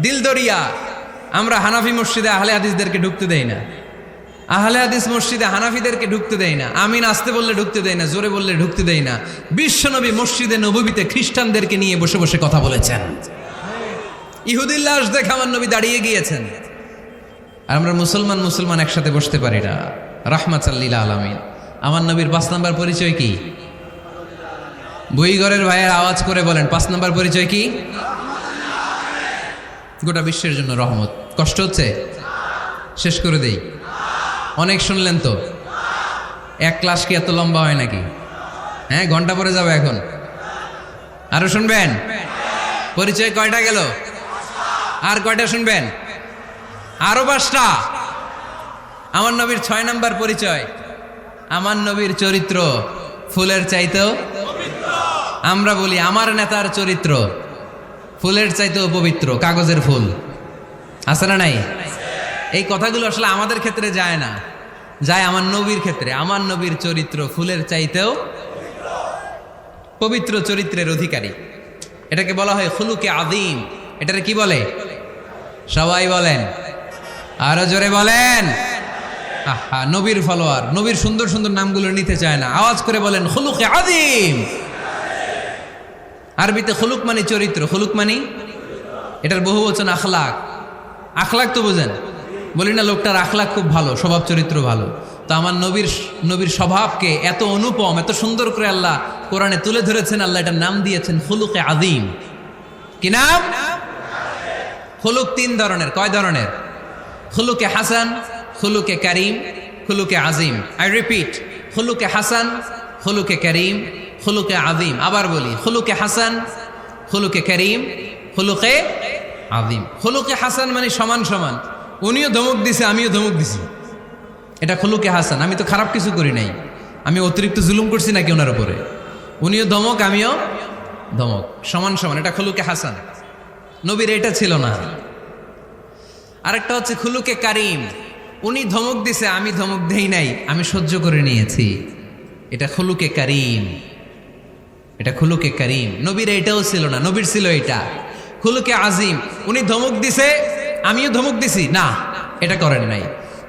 দিলদরিয়া। আমরা হানাফি মসজিদে আহলে হাদিসদেরকে ঢুকতে দেই না, আহলে হাদিস মসজিদে হানাফিদেরকে ঢুকতে দেই না, আমিন আসতে বললে ঢুকতে দেই না, জোরে বললে ঢুকতে দেই না। বিশ্বনবী মসজিদে নববীতে খ্রিস্টানদেরকে নিয়ে বসে বসে কথা বলেছেন। ইহুদির লাশ দেখে আমার নবী দাঁড়িয়ে গিয়েছেন। আর আমরা মুসলমান একসাথে বসতে পারি না। রাহমাতাল্লিল আলামিন। আমার নবীর 5 নাম্বার পরিচয় কি? বইঘরের ভাইয়ের আওয়াজ করে বলেন 5 নাম্বার পরিচয় কি? গোটা বিশ্বের জন্য রহমত। কষ্ট হচ্ছে? শেষ করে দেই। অনেক শুনলেন তো। এক ক্লাস কি এত লম্বা হয় নাকি? হ্যাঁ, ঘন্টা পরে যাবে এখন। আরো শুনবেন? পরিচয় কয়টা গেল? আর কয়টা শুনবেন? আরো 5টা। আমার নবীর 6 নাম্বার পরিচয়, আমার নবীর চরিত্র ফুলের চাইতেও পবিত্র। আমরা বলি আমার নেতার চরিত্র ফুলের চাইতেও পবিত্র। কাগজের ফুল আছে না নাই? এই কথাগুলো আসলে আমাদের ক্ষেত্রে যায় না, যায় আমার নবীর ক্ষেত্রে। আমার নবীর চরিত্র ফুলের চাইতেও পবিত্র চরিত্রের অধিকারী। এটাকে বলা হয় খুলুকে আযীম। এটারে কি বলে? সবাই বলেন, আরো জোরে বলেন। আহা, নবীর ফলোয়ার নবীর সুন্দর সুন্দর নামগুলো নিতে চায় না, আওয়াজ করে বলেন খুলুকে আযীম। আরবিতে খুলুক মানে চরিত্র, খুলুক মানে এটার বহু বচন আখলাক। আখলাক তো বোঝেন, বলি না লোকটার আখলাক খুব ভালো, স্বভাব চরিত্র ভালো। তো আমার নবীর স্বভাবকে এত অনুপম, এত সুন্দর করে আল্লাহ কোরআনে তুলে ধরেছেন। আল্লাহ এটার নাম দিয়েছেন খুলুকে আযীম। কি নাম? খুলুক 3 ধরনের। কয় ধরনের? খুলুকে হাসান, খুলুকে কারিম, খুলুকে আযীম। আই রিপিট, খুলুকে হাসান, খুলুকে কারিম, খুলুকে আযীম। আবার বলি, খুলুকে হাসান, খুলুকে কারিম, খুলুকে আযীম। খুলুকে হাসান মানে সমান সমান, উনিও ধমক দিছে আমিও ধমক দিছি, এটা খুলুকে হাসান। আমি তো খারাপ কিছু করি নাই, আমি অতিরিক্ত জুলুম করছি নাকি ওনার উপরে? উনিও ধমক আমিও ধমক, সমান সমান, এটা খুলুকে হাসান। নবীর এটা ছিল না। আরেকটা হচ্ছে খুলুকে কারিম, উনি ধমক দিছে আমি ধমক দেই নাই, আমি সহ্য করে নিয়েছি, এটা খুলুকে কারিম। এটা খুলুকে কারিম। নবীর এটাও ছিল না, নবীর ছিল এটা খুলুকে আযীম। উনি ধমক দিছে আমিও ধমক দিছি, না এটা করেন নাই।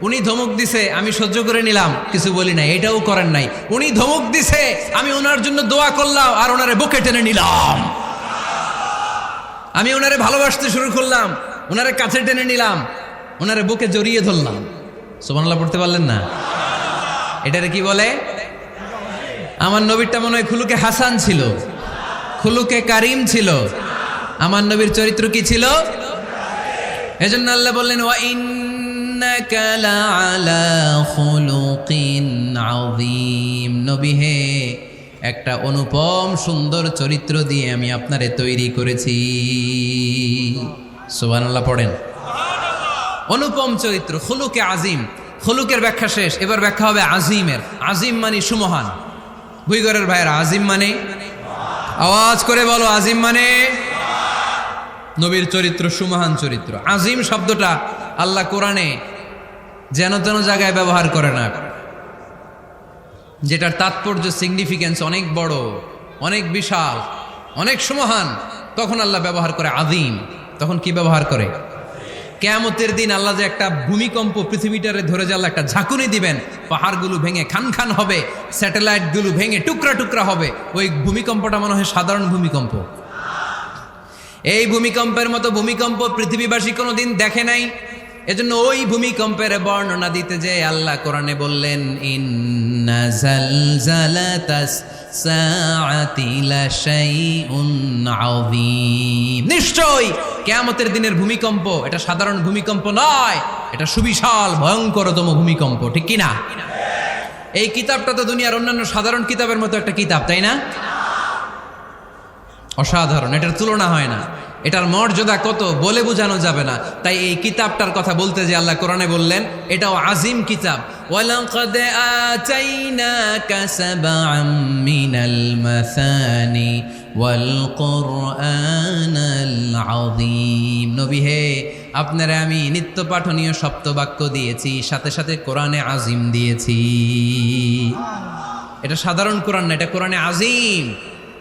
উনি ধমক দিছে আমি সহ্য করে নিলাম, কিছু বলি নাই, এটাও করেন নাই। উনি ধমক দিছে আমি ওনার জন্য দোয়া করলাম আর ওনারে বুকে টেনে নিলাম, আমি ওনারে ভালোবাসতে শুরু করলাম, ওনারে কাছে টেনে নিলাম, ওনারে বুকে জড়িয়ে ধরলাম। সুবহানাল্লাহ পড়তে পারলেন না? এটারে কি বলে? আমার নবীরটা মনে হয় খুলুকে হাসান ছিল, খুলুকে কারিম ছিল। আমার নবীর চরিত্র কি ছিল? এজন্য আল্লাহ বললেন ওয়া ইন্নাকা লাআলা খুলুকিন আযীম। নবী হে, একটা অনুপম সুন্দর চরিত্র দিয়ে আমি আপনারে তৈরি করেছি। সুবহানাল্লাহ পড়েন। অনুপম চরিত্র, খুলুকে আযীম। খুলুকের ব্যাখ্যা শেষ, এবার ব্যাখ্যা হবে আযীমের। আযীম মানে সুমহান। ভুইগরের ভাইয়েরা, আযীম মানে? আওয়াজ করে বলো, আযীম মানে? নবীর চরিত্র সুমহান চরিত্র। আযীম শব্দটা আল্লাহ কোরআনে যেন তেন জায়গায় ব্যবহার করে না, যেটার তাৎপর্য সিগনিফিকেন্স অনেক বড়, অনেক বিশাল, অনেক সুমহান, তখন আল্লাহ ব্যবহার করে আযীম। তখন কি ব্যবহার করে? কিয়ামতের দিন আল্লাহ যে একটা ভূমিকম্প পৃথিবীটারে ধরে যে আল্লাহ একটা ঝাঁকুনি দিবেন, পাহাড়গুলো ভেঙে খান খান হবে, স্যাটেলাইটগুলো ভেঙে টুকরা টুকরা হবে। ওই ভূমিকম্পটা মনে হয় সাধারণ ভূমিকম্প। এই ভূমিকম্পের মতো ভূমিকম্প পৃথিবীবাসী কোনোদিন দেখে নাই। এজন্য ওই ভূমিকম্পের বর্ণনা দিতে যে আল্লাহ কোরআনে বললেন ইন্না জালজালাতাস সাআতি লাশাইউন আযীম। নিশ্চয় কিয়ামতের দিনের ভূমিকম্প এটা সাধারণ ভূমিকম্প নয়, এটা সুবিশাল ভয়ঙ্করতম ভূমিকম্প। ঠিক কি না? এই কিতাবটা তো দুনিয়ার অন্যান্য সাধারণ কিতাবের মতো একটা কিতাব, তাই না? অসাধারণ, এটার তুলনা হয় না। এটার মর্যাদা কত বলে বোঝানো যাবে না। তাই এই কিতাবটার কথা বলতে যে আল্লাহ কোরআনে বললেন এটাও আযীম কিতাব। ওয়ালাকাদ আতাইনাকা সাবআম মিনাল মাসানি ওয়াল কুরআনাল আযীম। নবী হে, আপনারে আমি নিত্য পাঠনীয় সপ্তবাক্য দিয়েছি, সাথে সাথে কোরআনে আযীম দিয়েছি। এটা সাধারণ কোরআন না, এটা কোরআনে আযীম।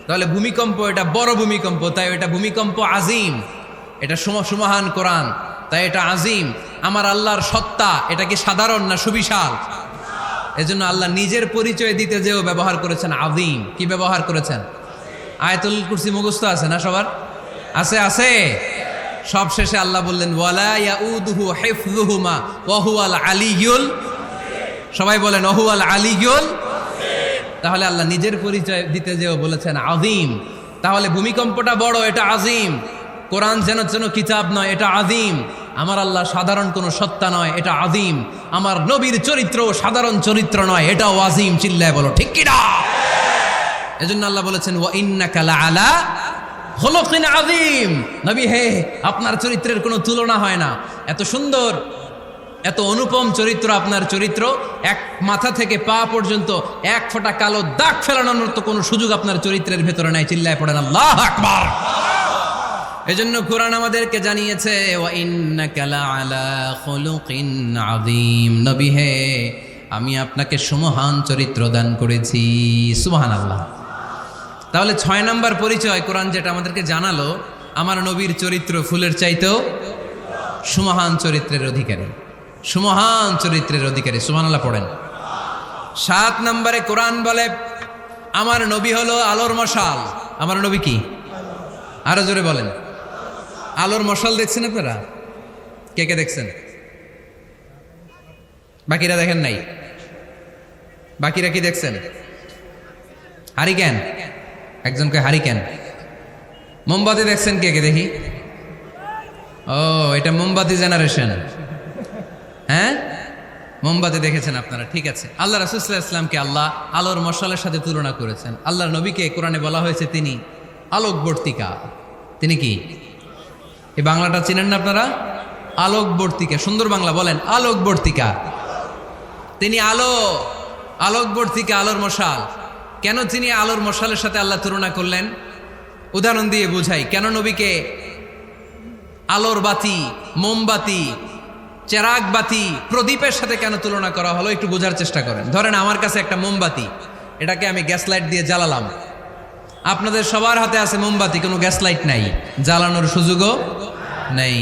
তাহলে ভূমিকম্প এটা বড় ভূমিকম্প, তাই এটা ভূমিকম্প আযীম। এটা সুমহান কোরআন, তাই এটা আজিম। আমার আল্লাহর সত্তা এটা কি সাধারণ না সুবিশাল? এজন্য আল্লাহ নিজের পরিচয় দিতে যেও ব্যবহার করেছেন আজিম। কি ব্যবহার করেছেন? আয়াতুল কুরসি মুখস্থ আছে না সবার? আছে আছে। সব শেষে আল্লাহ বললেন ওয়ালা ইয়াউদুহু হিফযুহুমা ওয়া হুয়াল আলিয়্যুল, সবাই বলেন ওয়া হুয়াল আলিয়্যুল। তাহলে আল্লাহ নিজের পরিচয় দিতে যেও বলেছেন আজিম। তাহলে ভূমিকম্পটা বড়, এটা আজিম। কোরআন যেন যেন কিতাব নয়, এটা আজিম। আমার আল্লাহ সাধারণ কোনো সত্তা নয়, এটা আজিম। আমার নবীর চরিত্র সাধারণ চরিত্র নয়, এটাও আজিম। চিল্লায় বলো ঠিক কি না? এজন্য আল্লাহ বলেছেন ওয়া ইন্নাকা লাআলা খুলুকিন আযীম। নবী হে, আপনার চরিত্রের কোনো তুলনা হয় না। এত সুন্দর, এত অনুপম চরিত্র আপনার চরিত্র। এক মাথা থেকে পা পর্যন্ত এক ফোঁটা কালো দাগ ফেলানোর মতো কোনো সুযোগ আপনার চরিত্রের ভেতরে নাই। চিল্লায় পড়েন আল্লাহু আকবার। এজন্য কোরআন আমাদেরকে জানিয়েছে ওয়া ইন্নাকা লাআলা খুলুকিন আযীম। নবী হে, আমি আপনাকে সুমহান চরিত্র দান করেছি। সুবহানাল্লাহ। তাহলে 6 নম্বর পরিচয় কোরআন যেটা আমাদেরকে জানালো, আমার নবীর চরিত্র ফুলের চাইতেও সুমহান চরিত্রের অধিকারী, সুমহান চরিত্রের অধিকারী। সুবহানাল্লাহ পড়েন। 7 নম্বরে কোরআন বলে আমার নবী হলো আলোর মশাল। আমার নবী কি? আরো জোরে বলেন। আলোর মশাল দেখছেন আপনারা? কে কে দেখছেন? বাকিরা দেখেন নাই? বাকিরা কি দেখছেন? হারিকেন, একজনকে হারিকেন। মোমবাতি দেখছেন কে কে? দেখি। ও, এটা মোমবাতি জেনারেশন। হ্যাঁ, মোমবাতি দেখেছেন আপনারা, ঠিক আছে। আল্লাহ রাসূল সাল্লাল্লাহু আলাইহি ওয়াসাল্লামকে আল্লাহ আলোর মশালের সাথে তুলনা করেছেন। আল্লাহর নবীকে কোরআনে বলা হয়েছে তিনি আলোকবর্তিকা। তিনি কি? এই বাংলাটা চিনেন না আপনারা? আলোকবর্তিকা। সুন্দর বাংলা বলেন, আলোকবর্তিকা। তিনি আলো, আলোকবর্তিকা, আলোর মশাল। কেন তিনি আলোর মশালের সাথে আল্লাহ তুলনা করলেন? উদাহরণ দিয়ে বুঝাই। কেন নবীকে আলোর বাতি, মোমবাতি, চেরাগ বাতি, প্রদীপের সাথে কেন তুলনা করা হলো একটু বোঝার চেষ্টা করেন। ধরেন আমার কাছে একটা মোমবাতি, এটাকে আমি গ্যাস লাইট দিয়ে জ্বালালাম। আপনাদের সবার হাতে আছে মোমবাতি, কোনো গ্যাস লাইট নাই, জ্বালানোর সুযোগও নেই।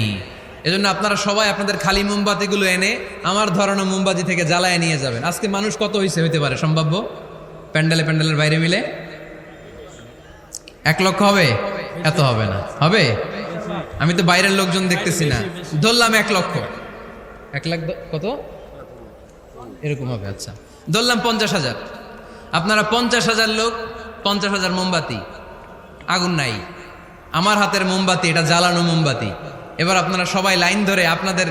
এজন্য আপনারা সবাই আপনাদের খালি মোমবাতিগুলো এনে আমার ধরানো মোমবাতি থেকে জ্বালায় নিয়ে যাবেন। আজকে মানুষ কত হইতে পারে সম্ভাব্য? প্যান্ডেলের বাইরে মিলে 1 লক্ষ হবে? এত হবে না। হবে? আমি তো বাইরের লোকজন দেখতেছি না। ধরলাম 1 লক্ষ। 1 লাখ কত এরকম হবে। আচ্ছা, ধরলাম 50,000। আপনারা 50,000 লোক, 50,000 মোমবাতি, আগুন নাই। আমার হাতের মোমবাতি, এটা জ্বালানো মোমবাতি। এবার আপনারা সবাই লাইন ধরে আপনাদের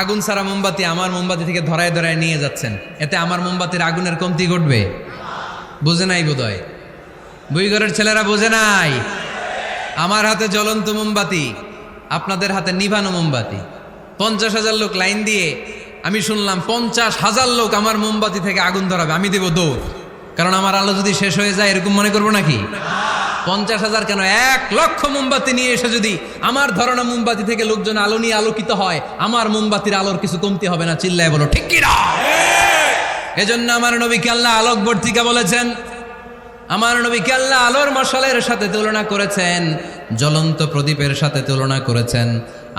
আগুন ছাড়া মোমবাতি আমার মোমবাতি থেকে ধরায় ধরায় নিয়ে যাচ্ছেন। এতে আমার মোমবাতির আগুনের কমতি ঘটবে? বোঝে নাই বোধহয়, বুইঘরের ছেলেরা বোঝে নাই। আমার হাতে জ্বলন্ত মোমবাতি, আপনাদের হাতে নিভানো মোমবাতি। 50,000 লোক লাইন দিয়ে, আমি শুনলাম 50,000 লোক আমার মোমবাতি থেকে আগুন ধরাবে। আমি দেব দৌড়, কারণ আমার আলো যদি শেষ হয়ে যায় এরকম মনে করবো নাকি? 50,000 কেন, 1 লক্ষ মোমবাতি নিয়ে এসে যদি আমার ধরনা মোমবাতি থেকে লোকজন আলো নিয়ে আলোকিত হয়, আমার মোমবাতির আলোর কিছু কমতি হবে না। চিল্লায় বলো ঠিক কি না? এজন্য আমার নবীকে আল্লাহ আলোকবর্তিকা বলেছেন। আমার নবীকে আল্লাহ আলোর মশালের সাথে তুলনা করেছেন, জ্বলন্ত প্রদীপের সাথে তুলনা করেছেন।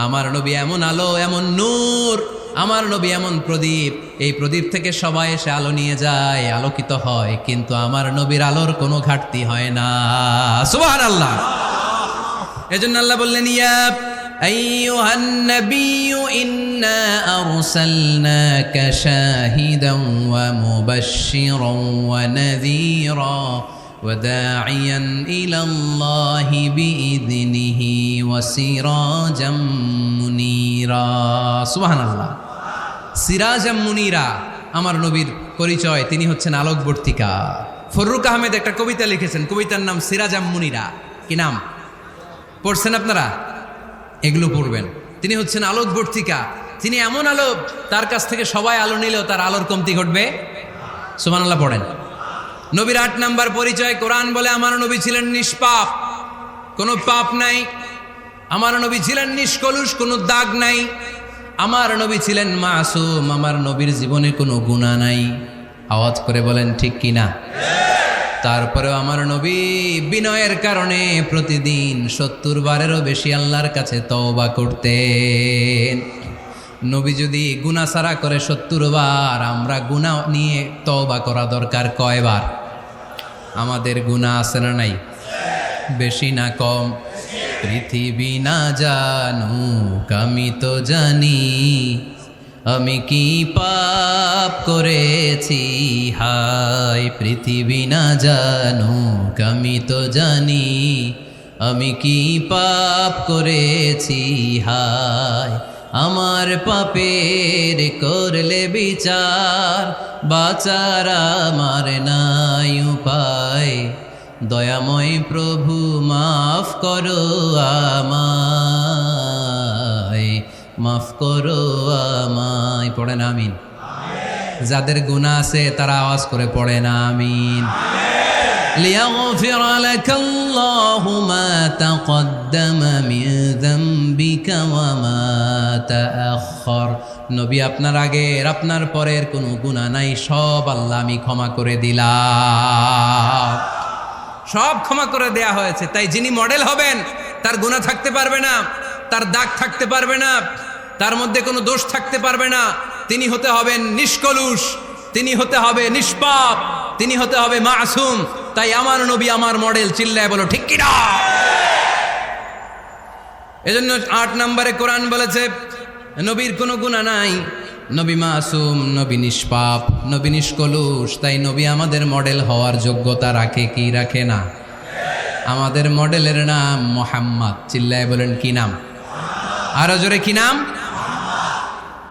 আমার নবী এমন আলো, এমন নূর, আমার নবী এমন প্রদীপ, এই প্রদীপ থেকে সবাই এসে আলো নিয়ে যায়, আলোকিত হয়, কিন্তু আমার নবীর আলোর কোনো ঘাটতি হয় না। সুবহানাল্লাহ। এজন্য আল্লাহ বললেন ইয়া আইয়ুহান নাবিয়্যু ইন্না আরসালনাকা শাহিদান ওয়া মুবাশশিরান ওয়া নাযীরা ওয়া দাঈয়ান ইলাল্লাহি বিইযনিহি ওয়া সিরাজাম মুনীরা। সুবহানাল্লাহ। সিরাজাম মুনীরা, আমার নবীর পরিচয়, তিনি হচ্ছেন আলোকবর্তিকা। ফররুক আহমেদ একটা কবিতা লিখেছেন, কবিতার নাম সিরাজাম মুনীরা। কি নাম? পড়ছেন আপনারা? এগুলো পড়বেন। তিনি হচ্ছেন আলোকবর্তিকা। তিনি এমন আলো, তার কাছ থেকে সবাই আলো নিলেও তার আলোর কমতি ঘটবে। সুবহানাল্লাহ পড়েন। নবীর 8 নাম্বার পরিচয়, কোরআন বলে আমার নবী ছিলেন নিষ্পাপ, কোনো পাপ নাই। আমার নবী ছিলেন নিষ্কলুষ, কোনো দাগ নাই। আমার নবী ছিলেন মাসুম, আমার নবীর জীবনে কোনো গুনাহ নাই। আওয়াজ করে বলেন ঠিক কিনা? তারপরেও আমার নবী বিনয়ের কারণে প্রতিদিন 70 বারেরও বেশি আল্লাহর কাছে তওবা করতেন। নবী যদি গুনাহ সারা করে 70 বার, আমরা গুনাহ নিয়ে তওবা করা দরকার কয়বার? আমাদের গুনাহ আছে না নাই? বেশি না কম? পৃথিবী না জানুক আমি তো জানি, আমি কি পাপ করেছি হায়। পৃথিবী না জানুক আমি তো জানি, আমি কি পাপ করেছি হায়। আমার পাপের করলে বিচার, বাঁচার আমার নাই উপায়। দয়াময় প্রভু মাফ করো আমায়, মাফ করো আমায়। পড়েন আমিন। যাদের গুনাহ আছে তারা আওয়াজ করে পড়েন আমিন। লিয়াগফির লাকাল্লাহু মা তাকদ্দামা মিন যামবিকা ওয়া মা তাআখার। নবী, আপনার আগের আপনার পরের কোনো গুনাহ নাই, সব আল্লাহ আমি ক্ষমা করে দিলাম। সব ক্ষমা করে দেয়া হয়েছে। তাই যিনি মডেল হবেন তার গুনাহ থাকতে পারবে না, তার দাগ থাকতে পারবে না, তার মধ্যে কোনো দোষ থাকতে পারবে না। তিনি হতে হবেন নিষ্কলুষ, তিনি হতে হবে নিষ্পাপ, তিনি হতে হবে মাসুম। তাই আমার নবী আমার মডেল। চিল্লায় বলো ঠিক কি না? এজন্য 8 নম্বরে কোরআন বলেছে নবীর কোনো গুনাহ নাই, নবী মাসুম, নবী নিষ্পাপ, নবী নিষ্কলুষ। তাই নবী আমাদের মডেল হওয়ার যোগ্যতা রাখে কি রাখে না? আমাদের মডেলের নাম মুহাম্মদ। চিল্লায় বলেন কি নাম? আরো জোরে কি নাম?